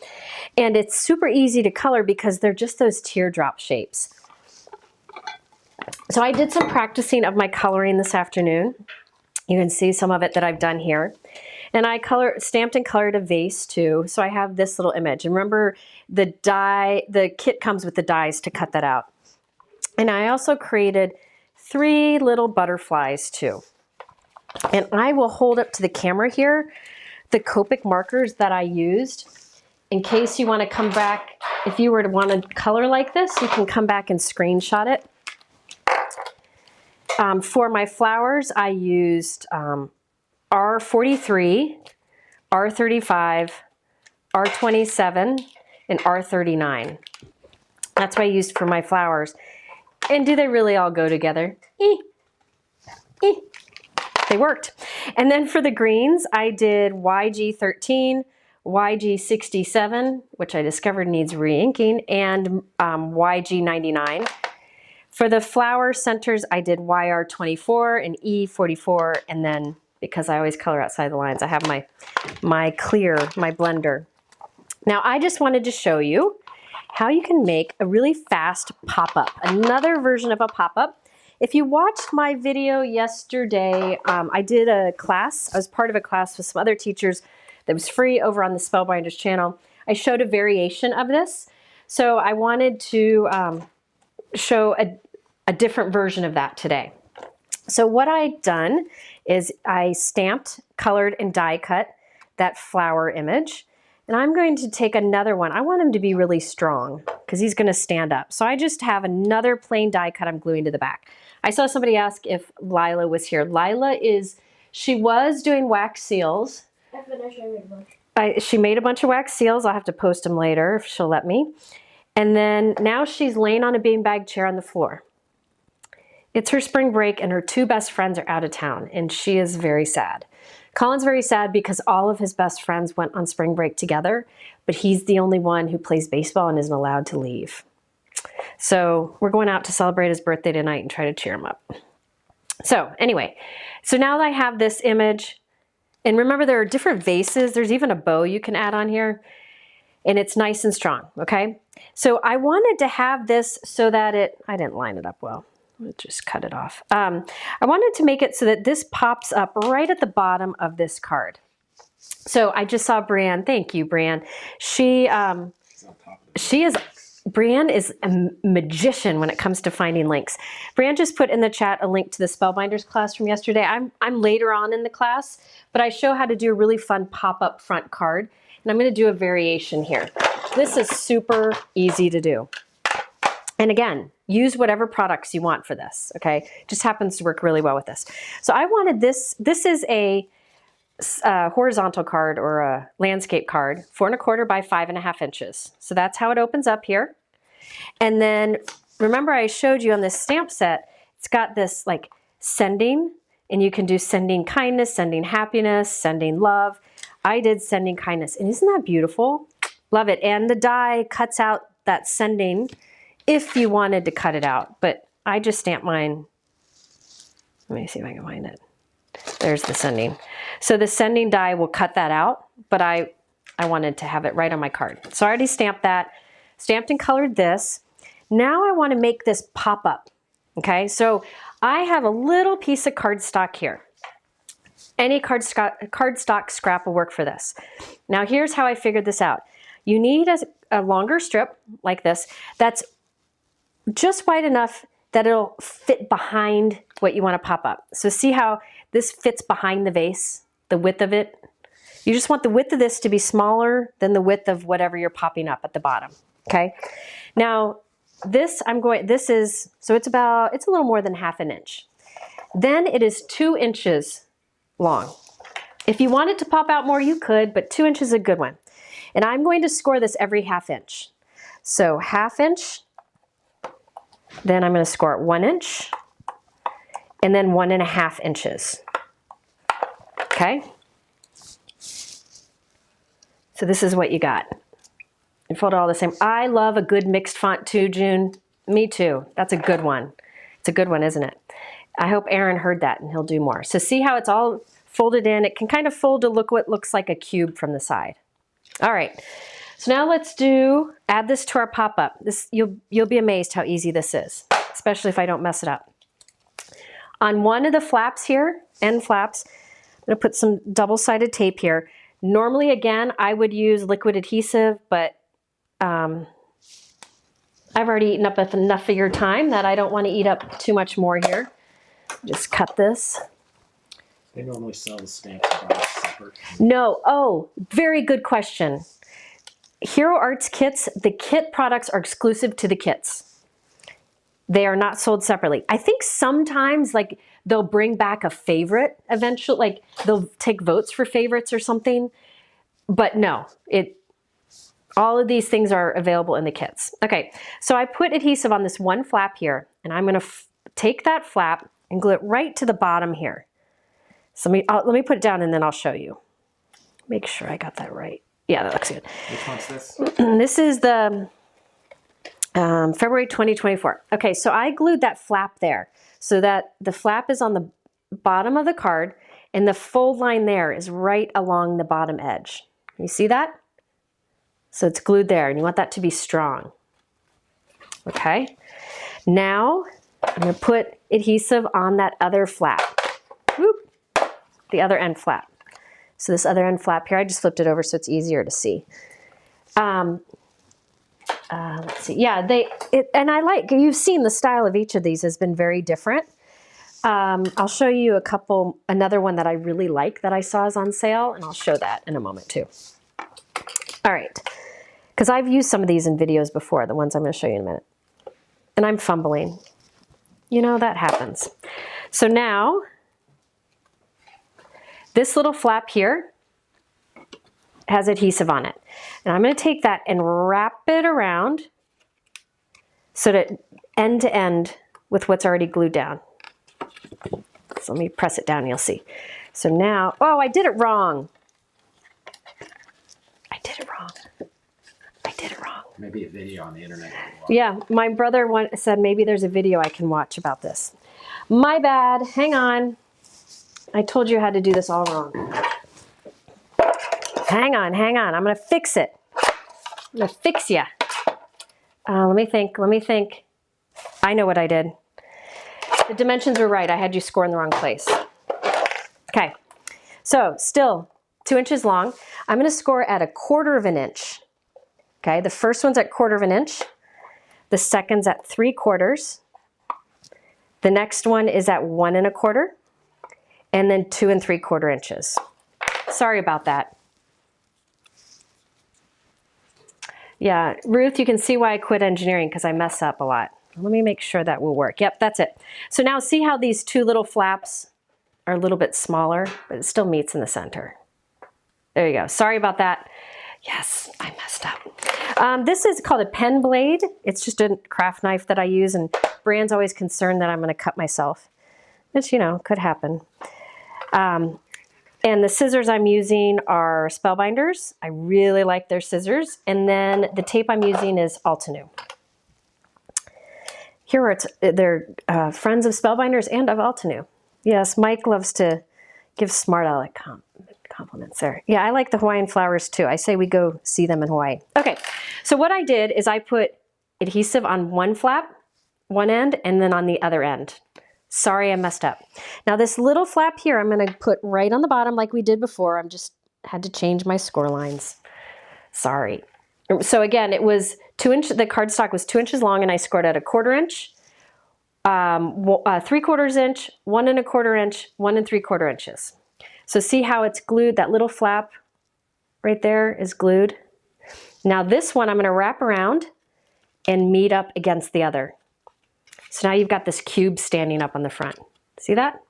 And it's super easy to color because they're just those teardrop shapes. So I did some practicing of my coloring this afternoon. You can see some of it that I've done here. And I stamped and colored a vase too. So I have this little image. And remember, the kit comes with the dies to cut that out. And I also created 3 little butterflies too. And I will hold up to the camera here the Copic markers that I used in case you want to come back. If you were to want to color like this, you can come back and screenshot it. For my flowers, I used R43, R35, R27, and R39. That's what I used for my flowers. And do they really all go together? they worked. And then for the greens, I did YG13, YG67, which I discovered needs re-inking, and YG99. For the flower centers, I did YR24 and E44, and then because I always color outside the lines, I have my clear, my blender. Now I just wanted to show you how you can make a really fast pop-up, another version of a pop-up. If you watched my video yesterday, I did a class. I was part of a class with some other teachers that was free over on the Spellbinders channel. I showed a variation of this. So I wanted to show a different version of that today. So what I've done is I stamped, colored, and die cut that flower image. And I'm going to take another one. I want him to be really strong because he's going to stand up. So I just have another plain die cut I'm gluing to the back. I saw somebody ask if Lila was here. Lila she was doing wax seals. I finished, I made a bunch. She made a bunch of wax seals. I'll have to post them later if she'll let me. And then now she's laying on a beanbag chair on the floor. It's her spring break and her two best friends are out of town and she is very sad. Colin's very sad because all of his best friends went on spring break together, but he's the only one who plays baseball and isn't allowed to leave. So we're going out to celebrate his birthday tonight and try to cheer him up. So anyway, so now that I have this image, and remember there are different vases, there's even a bow you can add on here, and it's nice and strong, okay? So I wanted to have this so that I didn't line it up well. Let's just cut it off. I wanted to make it so that this pops up right at the bottom of this card. So I just saw Brianne. Thank you, Brianne. Brianne is a magician when it comes to finding links. Brianne just put in the chat a link to the Spellbinders class from yesterday. I'm later on in the class, but I show how to do a really fun pop-up front card. And I'm going to do a variation here. This is super easy to do. And again, use whatever products you want for this, okay? Just happens to work really well with this. So I wanted this is a horizontal card or a landscape card, 4 1/4 by 5.5 inches. So that's how it opens up here. And then remember I showed you on this stamp set, it's got this like sending, and you can do sending kindness, sending happiness, sending love. I did sending kindness, and isn't that beautiful? Love it. And the die cuts out that sending if you wanted to cut it out, but I just stamped mine. Let me see if I can find it. There's the sending. So the sending die will cut that out, but I wanted to have it right on my card. So I already stamped that, stamped and colored this. Now I want to make this pop up, okay? So I have a little piece of cardstock here. Any cardstock scrap will work for this. Now here's how I figured this out. You need a longer strip like this that's just wide enough that it'll fit behind what you want to pop up. So see how this fits behind the vase, the width of it? You just want the width of this to be smaller than the width of whatever you're popping up at the bottom, okay? Now this so it's a little more than 1/2 inch. Then it is 2 inches long. If you wanted to pop out more, you could, but 2 inches is a good one. And I'm going to score this every 1/2 inch. So 1/2 inch, then I'm going to score it 1 inch, and then 1.5 inches. Okay? So this is what you got. You fold it all the same. I love a good mixed font too, June. Me too. That's a good one. It's a good one, isn't it? I hope Aaron heard that and he'll do more. So see how it's all folded in? It can kind of fold to look what looks like a cube from the side. All right. So now let's add this to our pop-up. You'll be amazed how easy this is, especially if I don't mess it up. On one of the flaps here, end flaps, I'm gonna put some double-sided tape here. Normally, again, I would use liquid adhesive, but I've already eaten up enough of your time that I don't want to eat up too much more here. Just cut this. They normally sell the stamps separate. No, oh, very good question. Hero Arts kits, the kit products are exclusive to the kits. They are not sold separately. I think sometimes like they'll bring back a favorite eventually, like they'll take votes for favorites or something, but no, all of these things are available in the kits. Okay, so I put adhesive on this one flap here, and I'm gonna take that flap and glue it right to the bottom here. So let me put it down and then I'll show you. Make sure I got that right. Yeah, that looks good. Which one's this? This is the February 2024. Okay, so I glued that flap there so that the flap is on the bottom of the card and the fold line there is right along the bottom edge. You see that? So it's glued there and you want that to be strong. Okay, now I'm going to put adhesive on that other flap. Whoop, the other end flap. So this other end flap here, I just flipped it over so it's easier to see. Let's see. Yeah, and I like, you've seen the style of each of these has been very different. I'll show you another one that I really like that I saw is on sale, and I'll show that in a moment too. All right, because I've used some of these in videos before, the ones I'm going to show you in a minute. And I'm fumbling. You know, that happens. So now, this little flap here has adhesive on it. And I'm going to take that and wrap it around so that end to end with what's already glued down. So let me press it down and you'll see. So now, oh, I did it wrong. I did it wrong. I did it wrong. Maybe a video on the internet. Yeah, my brother said maybe there's a video I can watch about this. My bad, hang on. I told you how to do this all wrong. Hang on, I'm gonna fix it. I'm gonna fix ya. Let me think. I know what I did. The dimensions were right, I had you score in the wrong place. Okay, so still 2 inches long. I'm gonna score at 1/4 inch. Okay, the first one's at 1/4 inch. The second's at 3/4. The next one is at 1 1/4. And then 2 3/4 inches. Sorry about that. Yeah, Ruth, you can see why I quit engineering because I mess up a lot. Let me make sure that will work. Yep, that's it. So now see how these two little flaps are a little bit smaller, but it still meets in the center. There you go. Sorry about that. Yes, I messed up. This is called a pen blade. It's just a craft knife that I use, and Brian's always concerned that I'm going to cut myself, which, you know, could happen. And the scissors I'm using are Spellbinders. I really like their scissors. And then the tape I'm using is Altenew. Here they're friends of Spellbinders and of Altenew. Yes, Mike loves to give smart aleck compliments there. Yeah, I like the Hawaiian flowers too. I say we go see them in Hawaii. Okay, so what I did is I put adhesive on one flap, one end, and then on the other end. Sorry, I messed up. Now this little flap here, I'm going to put right on the bottom like we did before. I'm just had to change my score lines. Sorry. So again, it was 2 inch. The cardstock was 2 inches long, and I scored at 1/4 inch, 3/4 inch, 1 1/4 inch, 1 3/4 inches. So see how it's glued? That little flap right there is glued. Now this one I'm going to wrap around and meet up against the other. So now you've got this cube standing up on the front. See that?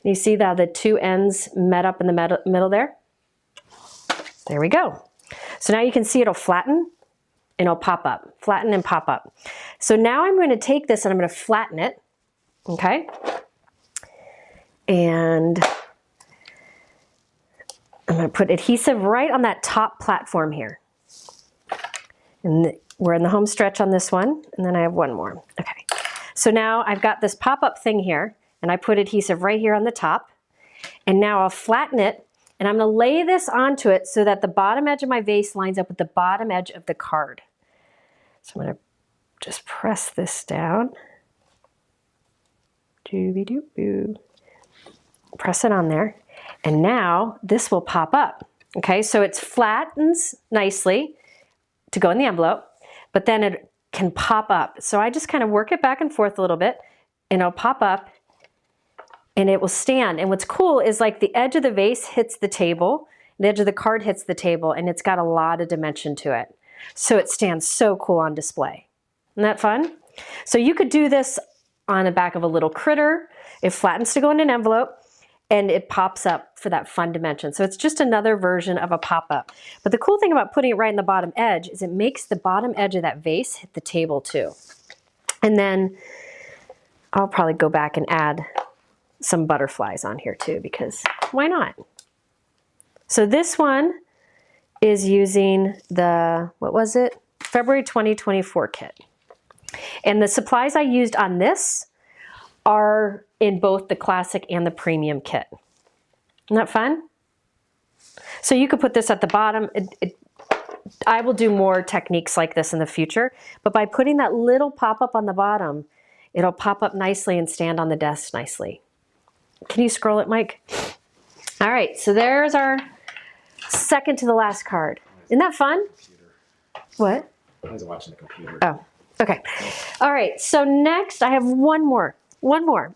You see that the two ends met up in the middle there? There we go. So now you can see it'll flatten and it'll pop up. Flatten and pop up. So now I'm going to take this and I'm going to flatten it. Okay? And I'm going to put adhesive right on that top platform here. And we're in the home stretch on this one. And then I have one more. Okay. So now I've got this pop-up thing here, and I put adhesive right here on the top. And now I'll flatten it, and I'm going to lay this onto it so that the bottom edge of my vase lines up with the bottom edge of the card. So I'm going to just press this down. Dooby-doo-boo. Press it on there. And now this will pop up. Okay, so it flattens nicely to go in the envelope, but then it can pop up. So I just kind of work it back and forth a little bit, and it'll pop up and it will stand. And what's cool is like the edge of the vase hits the table, the edge of the card hits the table, and it's got a lot of dimension to it. So it stands so cool on display. Isn't that fun? So you could do this on the back of a little critter. It flattens to go in an envelope, and it pops up for that fun dimension. So it's just another version of a pop-up. But the cool thing about putting it right in the bottom edge is it makes the bottom edge of that vase hit the table too. And then I'll probably go back and add some butterflies on here too, because why not? So this one is using the, what was it? February 2024 kit. And the supplies I used on this are in both the classic and the premium kit. Isn't that fun? So you could put this at the bottom. I will do more techniques like this in the future, but by putting that little pop-up on the bottom, it'll pop up nicely and stand on the desk nicely. Can you scroll it, Mike? All right, so there's our second to the last card. Isn't that fun? What? I was watching the computer. Oh, okay. All right, so next I have one more.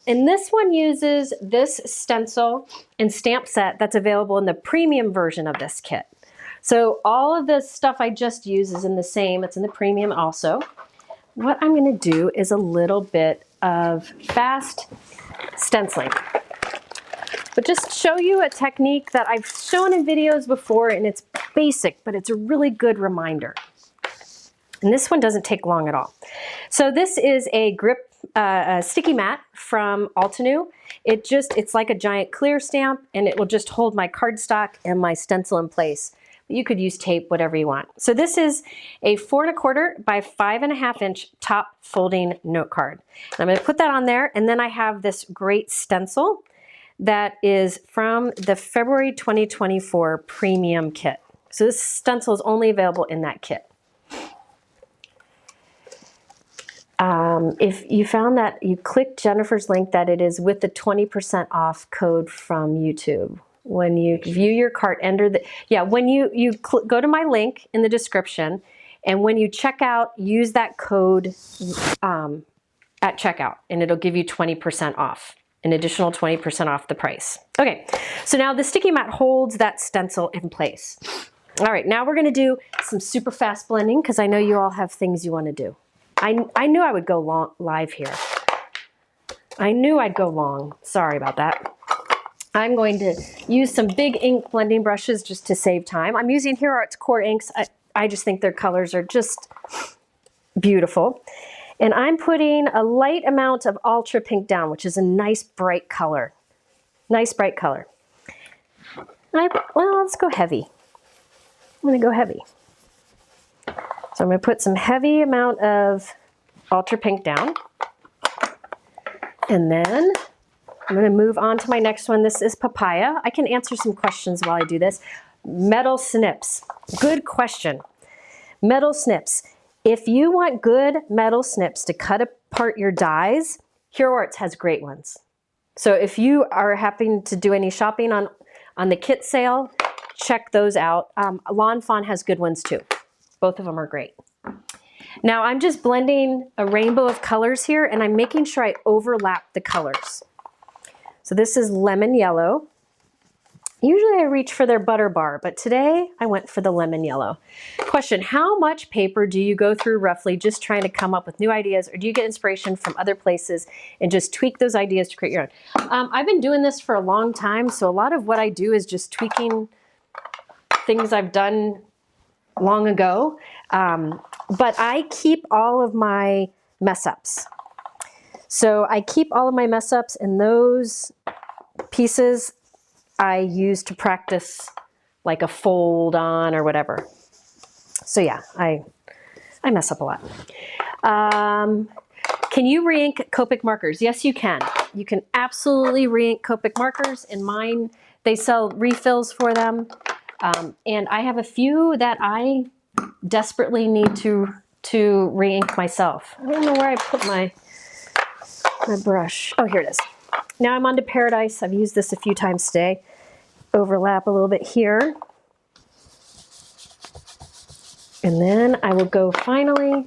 And this one uses this stencil and stamp set that's available in the premium version of this kit. So all of the stuff I just used is in the same, it's in the premium also. What I'm gonna do is a little bit of fast stenciling. But just show you a technique that I've shown in videos before, and it's basic, but it's a really good reminder. And this one doesn't take long at all. So this is a grip a sticky mat from Altenew. It's like a giant clear stamp, and it will just hold my cardstock and my stencil in place. You could use tape, whatever you want. So this is a 4 1/4 by 5 1/2 inch top folding note card. And I'm going to put that on there, and then I have this great stencil that is from the February 2024 premium kit. So this stencil is only available in that kit. If you found that you clicked Jennifer's link, that it is with the 20% off code from YouTube. When you view your cart, enter the, when you go to my link in the description, and when you check out, use that code at checkout, and it'll give you 20% off, an additional 20% off the price. Okay, so now the sticky mat holds that stencil in place. All right, now we're gonna do some super fast blending, because I know you all have things you wanna do. I knew I would go live here. I knew I'd go long. Sorry about that. I'm going to use some big ink blending brushes just to save time. I'm using Hero Arts Core inks. I just think their colors are just beautiful. And I'm putting a light amount of Ultra Pink down, which is a nice bright color. Nice bright color. Well, let's go heavy. I'm gonna go heavy. So I'm going to put some heavy amount of Ultra Pink down. And then I'm going to move on to my next one. This is Papaya. I can answer some questions while I do this. Metal snips. Good question. Metal snips. If you want good metal snips to cut apart your dies, Hero Arts has great ones. So if you are happening to do any shopping on the kit sale, check those out. Lawn Fawn has good ones too. Both of them are great. Now I'm just blending a rainbow of colors here, and I'm making sure I overlap the colors. So this is lemon yellow. Usually I reach for their butter bar, but today I went for the lemon yellow. Question, how much paper do you go through roughly just trying to come up with new ideas, or do you get inspiration from other places and just tweak those ideas to create your own? I've been doing this for a long time, so a lot of what I do is just tweaking things I've done long ago, but I keep all of my mess ups. So I keep all of my mess ups, and those pieces I use to practice like a fold on or whatever. So yeah, I mess up a lot. Can you re-ink Copic markers? Yes, you can. You can absolutely re-ink Copic markers. In mine, they sell refills for them. And I have a few that I desperately need to re-ink myself. I don't know where I put my brush. Oh, here it is. Now I'm on to Paradise. I've used this a few times today. Overlap a little bit here. And then I will go finally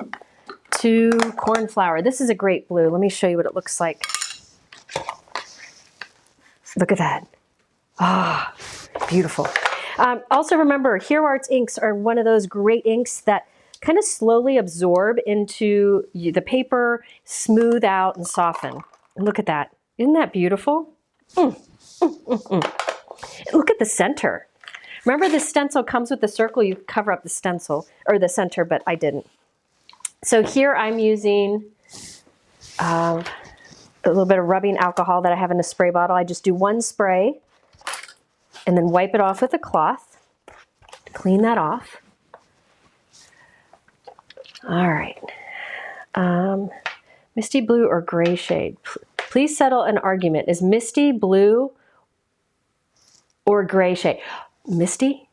to Cornflower. This is a great blue. Let me show you what it looks like. Look at that. Ah, beautiful. Also remember, Hero Arts inks are one of those great inks that kind of slowly absorb into the paper, smooth out, and soften. And look at that. Isn't that beautiful? Look at the center. Remember, the stencil comes with the circle. You cover up the stencil, or the center, but I didn't. So here I'm using a little bit of rubbing alcohol that I have in a spray bottle. I just do one spray and then wipe it off with a cloth to clean that off. All right. Misty blue or gray shade? Please settle an argument. Is misty blue or gray shade? Misty?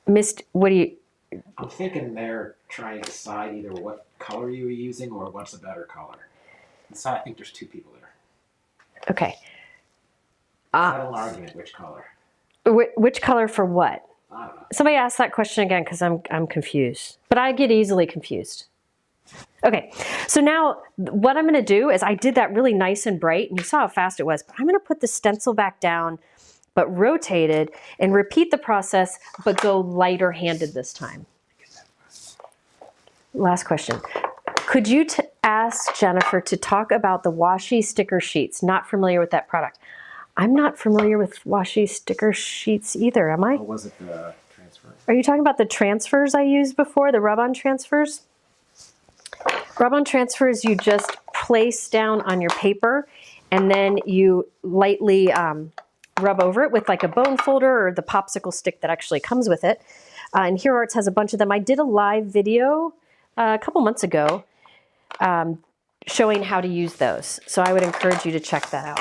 What do you... I'm thinking they're trying to decide either what color you were using or what's a better color. So I think there's two people there. Okay. Settle an argument, which color? Which color for what? I don't know. Somebody ask that question again because I'm confused. But I get easily confused. Okay, so now what I'm going to do is I did that really nice and bright, and you saw how fast it was. But I'm going to put the stencil back down, but rotate it, and repeat the process, but go lighter handed this time. Last question. Could you ask Jennifer to talk about the washi sticker sheets? Not familiar with that product. I'm not familiar with washi sticker sheets either, am I? Or was it the transfer? Are you talking about the transfers I used before, the rub-on transfers? Rub-on transfers you just place down on your paper, and then you lightly rub over it with like a bone folder or the popsicle stick that actually comes with it. And Hero Arts has a bunch of them. I did a live video a couple months ago showing how to use those. So I would encourage you to check that out.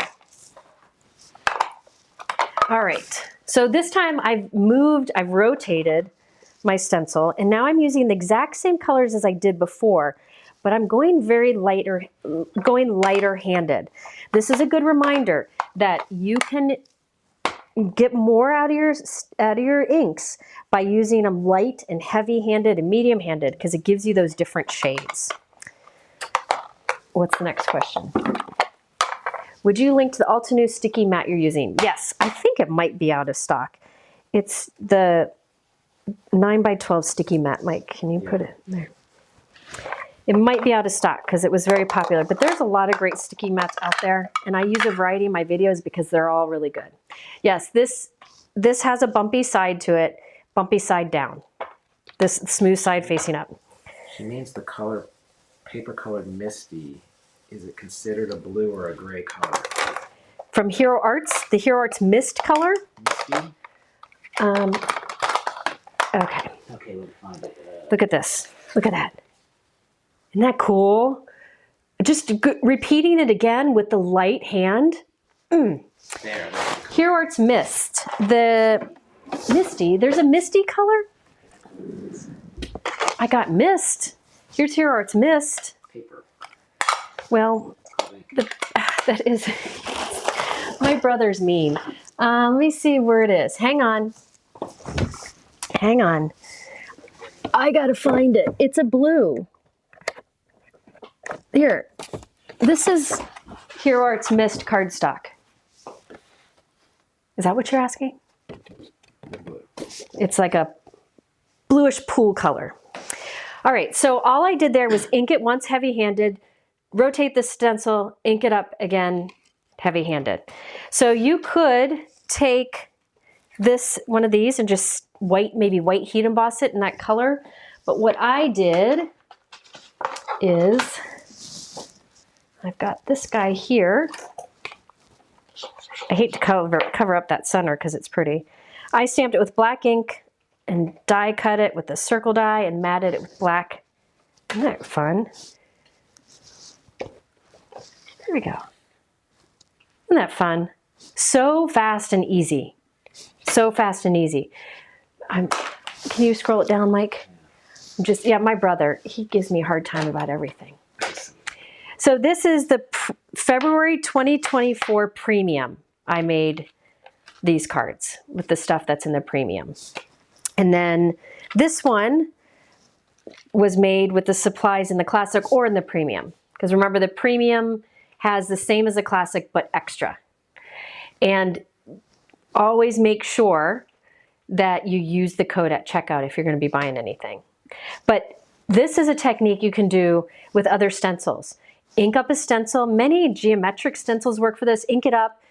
All right, so this time I've rotated my stencil, and now I'm using the exact same colors as I did before, but I'm going lighter handed. This is a good reminder that you can get more out of your inks by using them light and heavy handed and medium handed, because it gives you those different shades. What's the next question? Would you link to the Altenew sticky mat you're using? Yes, I think it might be out of stock. It's the 9x12 sticky mat. Mike, can you put it there? It might be out of stock because it was very popular, but there's a lot of great sticky mats out there, and I use a variety in my videos because they're all really good. Yes, this has a bumpy side to it, bumpy side down. This smooth side facing up. She means the color, paper colored Misty. Is it considered a blue or a gray color? From Hero Arts, the Hero Arts Mist color. Misty? Okay. Okay, let me find it. Look at this. Look at that. Isn't that cool? Just repeating it again with the light hand. There. Hero Arts Mist. The Misty. There's a Misty color? I got Mist. Here's Hero Arts Mist. Paper. Well, that is... My brother's mean. Let me see where it is. Hang on. Hang on. I gotta find it. It's a blue. Here. This is Hero Arts Mist cardstock. Is that what you're asking? It's like a bluish pool color. All right, so all I did there was ink it once heavy-handed, rotate the stencil, ink it up again, heavy-handed. So you could take one of these and just maybe white heat emboss it in that color. But what I did is, I've got this guy here. I hate to cover up that center because it's pretty. I stamped it with black ink and die cut it with a circle die and matted it with black. Isn't that fun? There we go. Isn't that fun? So fast and easy. So fast and easy. Can you scroll it down, Mike? My brother, he gives me a hard time about everything. So this is the February 2024 premium. I made these cards with the stuff that's in the premium. And then this one was made with the supplies in the classic or in the premium. Because remember, the premium has the same as the classic, but extra. And always make sure that you use the code at checkout if you're going to be buying anything. But this is a technique you can do with other stencils. Ink up a stencil. Many geometric stencils work for this. Ink it up,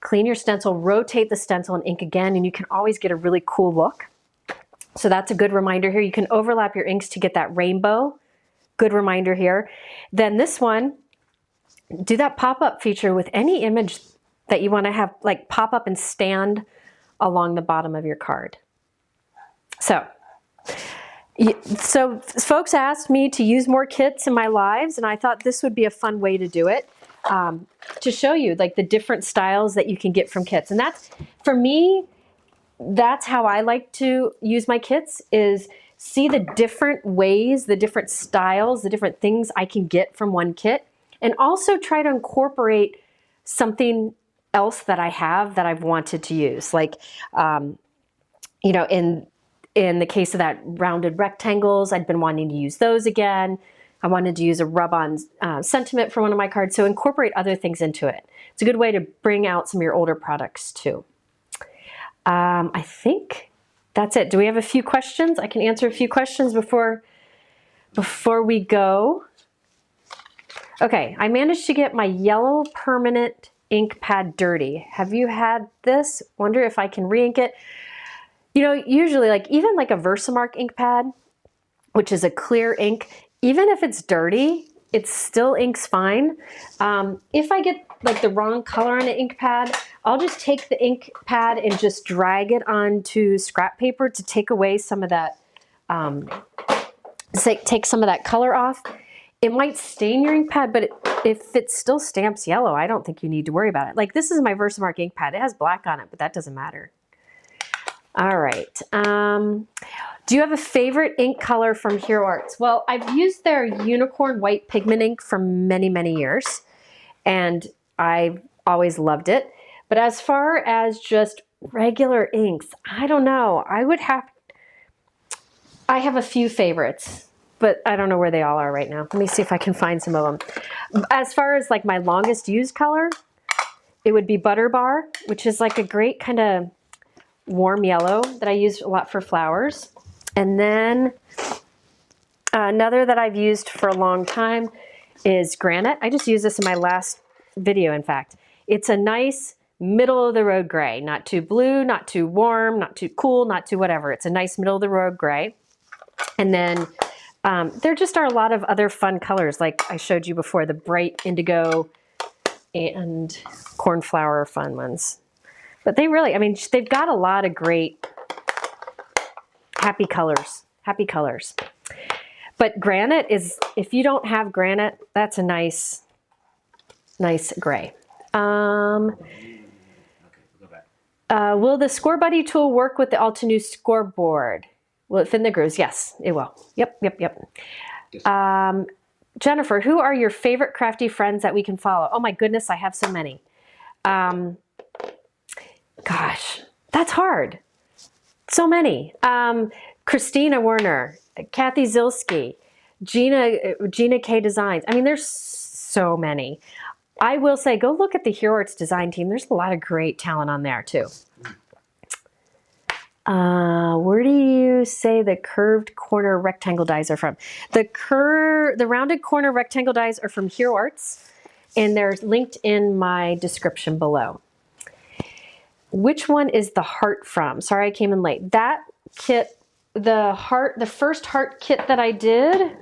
clean your stencil, rotate the stencil and ink again, and you can always get a really cool look. So that's a good reminder here. You can overlap your inks to get that rainbow. Good reminder here. Then this one, do that pop-up feature with any image that you want to have like pop up and stand along the bottom of your card. So folks asked me to use more kits in my lives, and I thought this would be a fun way to do it, to show you like the different styles that you can get from kits. And that's, for me, that's how I like to use my kits, is see the different ways, the different styles, the different things I can get from one kit, and also try to incorporate something else that I have that I've wanted to use. Like, you know, in the case of that rounded rectangles, I'd been wanting to use those again. I wanted to use a rub-on sentiment for one of my cards, so incorporate other things into it. It's a good way to bring out some of your older products too. I think that's it. Do we have a few questions? I can answer a few questions before we go. Okay, I managed to get my yellow permanent ink pad dirty. Have you had this? Wonder if I can re-ink it. You know, usually like even like a Versamark ink pad, which is a clear ink, even if it's dirty, it still inks fine. If I get like the wrong color on an ink pad, I'll just take the ink pad and just drag it onto scrap paper to take away some of that, take some of that color off. It might stain your ink pad, but if it still stamps yellow, I don't think you need to worry about it. Like this is my Versamark ink pad. It has black on it, but that doesn't matter. All right. Do you have a favorite ink color from Hero Arts? Well, I've used their unicorn white pigment ink for many, many years, and I've always loved it. But as far as just regular inks, I don't know. I have a few favorites, but I don't know where they all are right now. Let me see if I can find some of them. As far as like my longest used color, it would be Butter Bar, which is like a great kind of warm yellow that I use a lot for flowers. And then another that I've used for a long time is Granite. I just used this in my last video, in fact. It's a nice middle of the road gray, not too blue, not too warm, not too cool, not too whatever. It's a nice middle of the road gray. And then there just are a lot of other fun colors, like I showed you before, the bright indigo and cornflower fun ones. But they really, I mean, they've got a lot of great happy colors. But Granite is, if you don't have Granite, that's a nice gray. Okay, we'll go back. Will the Score Buddy tool work with the Altenew scoreboard? Will it fit in the grooves? Yes, it will. Yep. Jennifer, who are your favorite crafty friends that we can follow? Oh my goodness, I have so many. Gosh, that's hard. So many. Christina Werner, Kathy Zilski, Gina K Designs. I mean, there's so many. I will say, go look at the Hero Arts design team. There's a lot of great talent on there too. Where do you say the curved corner rectangle dies are from? The rounded corner rectangle dies are from Hero Arts, and they're linked in my description below. Which one is the heart from? Sorry, I came in late. That kit, the first heart kit that I did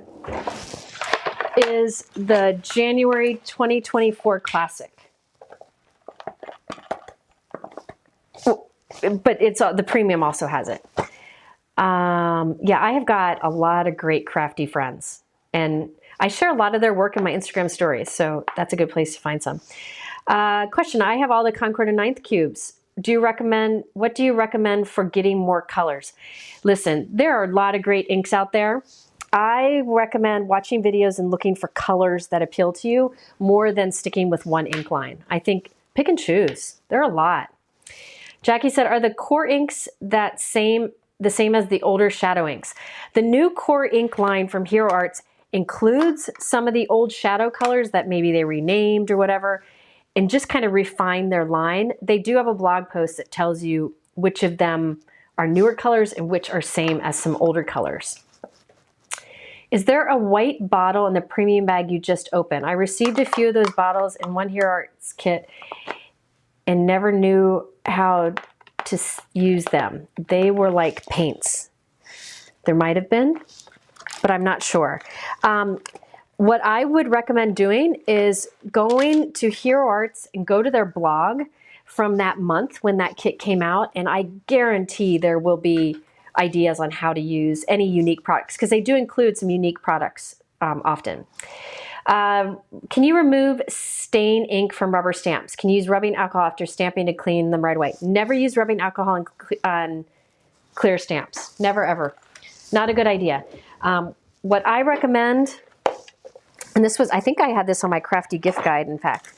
is the January 2024 Classic. But it's the premium also has it. Yeah, I have got a lot of great crafty friends, and I share a lot of their work in my Instagram stories, so that's a good place to find some. Question, I have all the Concord and 9th cubes. What do you recommend for getting more colors? Listen, there are a lot of great inks out there. I recommend watching videos and looking for colors that appeal to you more than sticking with one ink line. I think pick and choose. There are a lot. Jackie said, are the core inks the same as the older shadow inks? The new core ink line from Hero Arts includes some of the old shadow colors that maybe they renamed or whatever, and just kind of refine their line. They do have a blog post that tells you which of them are newer colors and which are same as some older colors. Is there a white bottle in the premium bag you just opened? I received a few of those bottles in one Hero Arts kit and never knew how to use them. They were like paints. There might have been, but I'm not sure. What I would recommend doing is going to Hero Arts and go to their blog from that month when that kit came out, and I guarantee there will be ideas on how to use any unique products, because they do include some unique products often. Can you remove stain ink from rubber stamps? Can you use rubbing alcohol after stamping to clean them right away? Never use rubbing alcohol on clear stamps. Never, ever. Not a good idea. What I recommend, and this was, I think I had this on my crafty gift guide, in fact,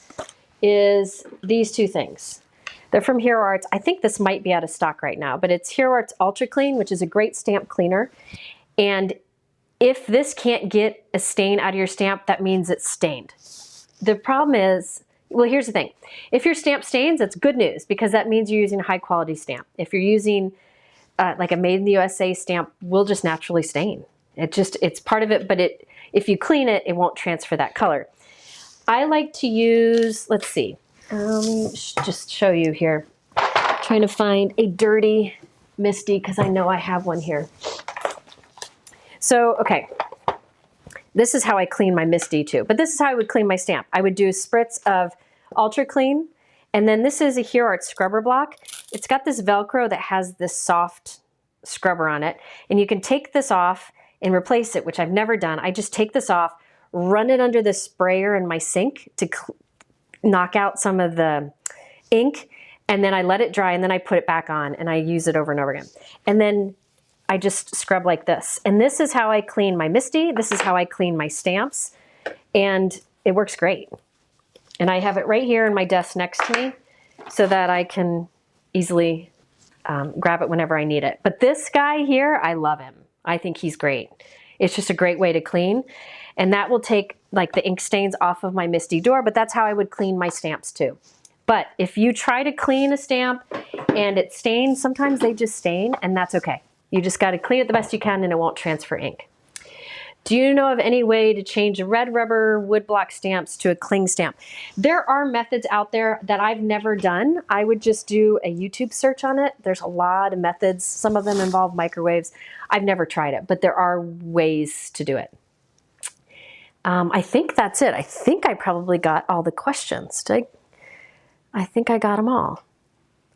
is these two things. They're from Hero Arts. I think this might be out of stock right now, but it's Hero Arts Ultra Clean, which is a great stamp cleaner. And if this can't get a stain out of your stamp, that means it's stained. The problem is, well, here's the thing. If your stamp stains, that's good news, because that means you're using a high quality stamp. If you're using like a made in the USA stamp, will just naturally stain. It's part of it, but if you clean it, it won't transfer that color. I like to use, let's see, just show you here. Trying to find a dirty Misty, because I know I have one here. So, okay, this is how I clean my Misty too, but this is how I would clean my stamp. I would do a spritz of Ultra Clean, and then this is a Hero Arts scrubber block. It's got this Velcro that has this soft scrubber on it, and you can take this off and replace it, which I've never done. I just take this off, run it under the sprayer in my sink to knock out some of the ink, and then I let it dry, and then I put it back on, and I use it over and over again. And then I just scrub like this. And this is how I clean my Misty. This is how I clean my stamps. And it works great. And I have it right here in my desk next to me so that I can easily grab it whenever I need it. But this guy here, I love him. I think he's great. It's just a great way to clean. And that will take like the ink stains off of my Misty door, but that's how I would clean my stamps too. But if you try to clean a stamp and it stains, sometimes they just stain, and that's okay. You just got to clean it the best you can and it won't transfer ink. Do you know of any way to change a red rubber woodblock stamps to a cling stamp? There are methods out there that I've never done. I would just do a YouTube search on it. There's a lot of methods. Some of them involve microwaves. I've never tried it, but there are ways to do it. I think that's it. I think I probably got all the questions. I think I got them all.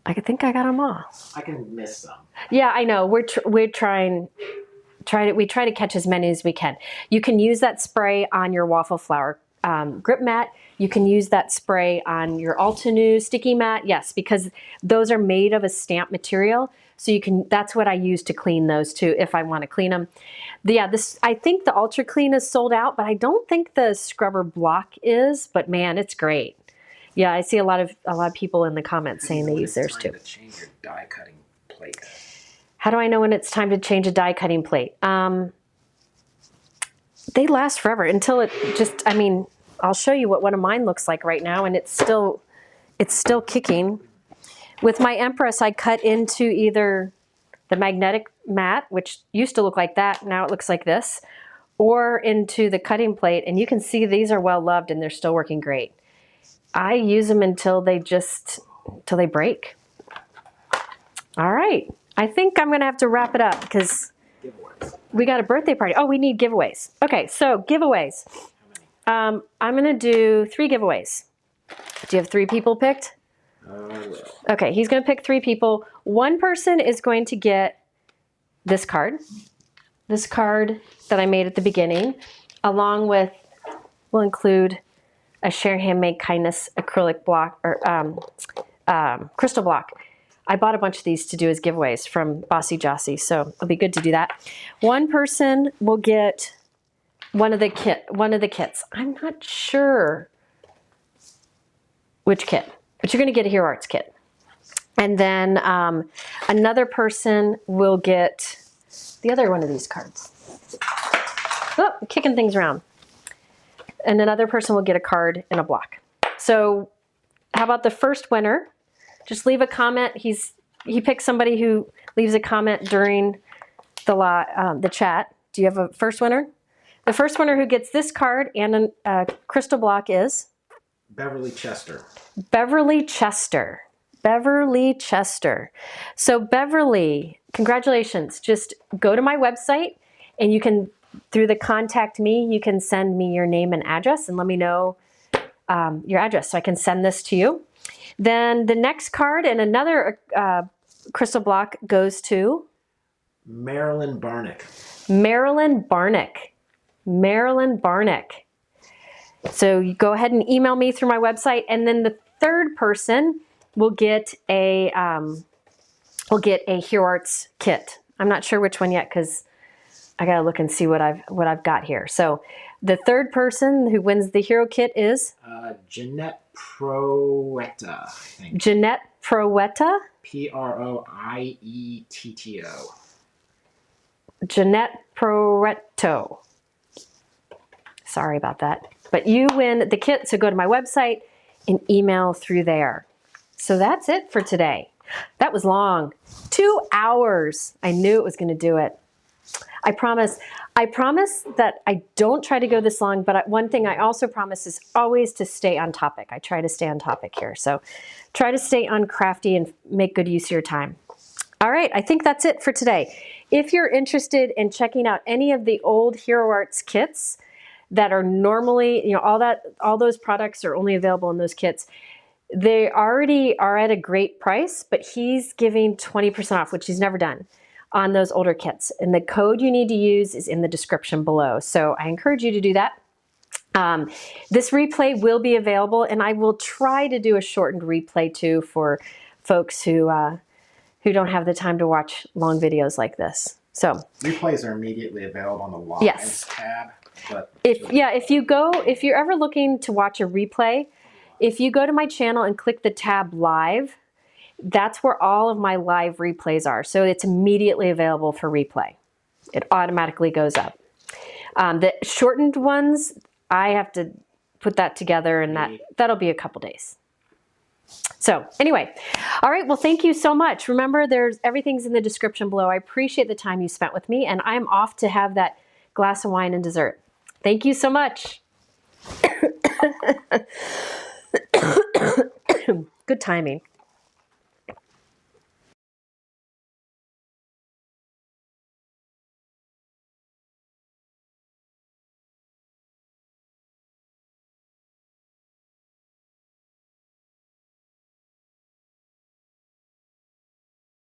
I think I got them all. I can miss some. Yeah, I know. We try to catch as many as we can. You can use that spray on your waffle flower grip mat. You can use that spray on your Altenew sticky mat. Yes, because those are made of a stamp material. So you can. That's what I use to clean those too, if I want to clean them. Yeah, I think the Ultra Clean is sold out, but I don't think the scrubber block is. But man, it's great. Yeah, I see a lot of people in the comments saying they use theirs too. To change your die cutting plate. How do I know when it's time to change a die cutting plate? They last forever until it just, I mean, I'll show you what one of mine looks like right now, and it's still kicking. With my Empress, I cut into either the magnetic mat, which used to look like that, now it looks like this, or into the cutting plate, and you can see these are well loved and they're still working great. I use them until they break. All right. I think I'm going to have to wrap it up because we got a birthday party. Oh, we need giveaways. Okay, so giveaways. I'm going to do 3 giveaways. Do you have 3 people picked? Okay, he's going to pick 3 people. One person is going to get this card that I made at the beginning, along with, we'll include a Share Handmade Kindness acrylic block or crystal block. I bought a bunch of these to do as giveaways from Bossy Jossie, so it'll be good to do that. One person will get one of the kits. I'm not sure which kit, but you're going to get a Hero Arts kit. And then another person will get the other one of these cards. Oh, kicking things around. And another person will get a card and a block. So how about the first winner? Just leave a comment. He picks somebody who leaves a comment during the chat. Do you have a first winner? The first winner who gets this card and a crystal block is? Beverly Chester. Beverly Chester. Beverly Chester. So Beverly, congratulations. Just go to my website and you can through the contact me, you can send me your name and address and let me know your address so I can send this to you. Then the next card and another crystal block goes to Marilyn Barnick. Marilyn Barnick. Marilyn Barnick. So you go ahead and email me through my website, and then the third person will get a Hero Arts kit. I'm not sure which one yet because I gotta look and see what I've got here. So the third person who wins the Hero kit is Jeanette Proetta, I think. Jeanette Proetta. Proietto. Jeanette Proetto. Sorry about that. But you win the kit, so go to my website and email through there. So that's it for today. That was long. 2 hours. I knew it was going to do it. I promise that I don't try to go this long, but one thing I also promise is always to stay on topic. I try to stay on topic here. So try to stay on crafty and make good use of your time. All right, I think that's it for today. If you're interested in checking out any of the old Hero Arts kits that are normally, all those products are only available in those kits. They already are at a great price, but he's giving 20% off, which he's never done, on those older kits. And the code you need to use is in the description below. So I encourage you to do that. This replay will be available, and I will try to do a shortened replay too for folks who don't have the time to watch long videos like this. So replays are immediately available on the live tab. But if you're ever looking to watch a replay, if you go to my channel and click the tab live, that's where all of my live replays are. So it's immediately available for replay. It automatically goes up. The shortened ones, I have to put that together, and that'll be a couple days. So anyway, all right, well, thank you so much. Remember, everything's in the description below. I appreciate the time you spent with me, and I'm off to have that glass of wine and dessert. Thank you so much. Good timing.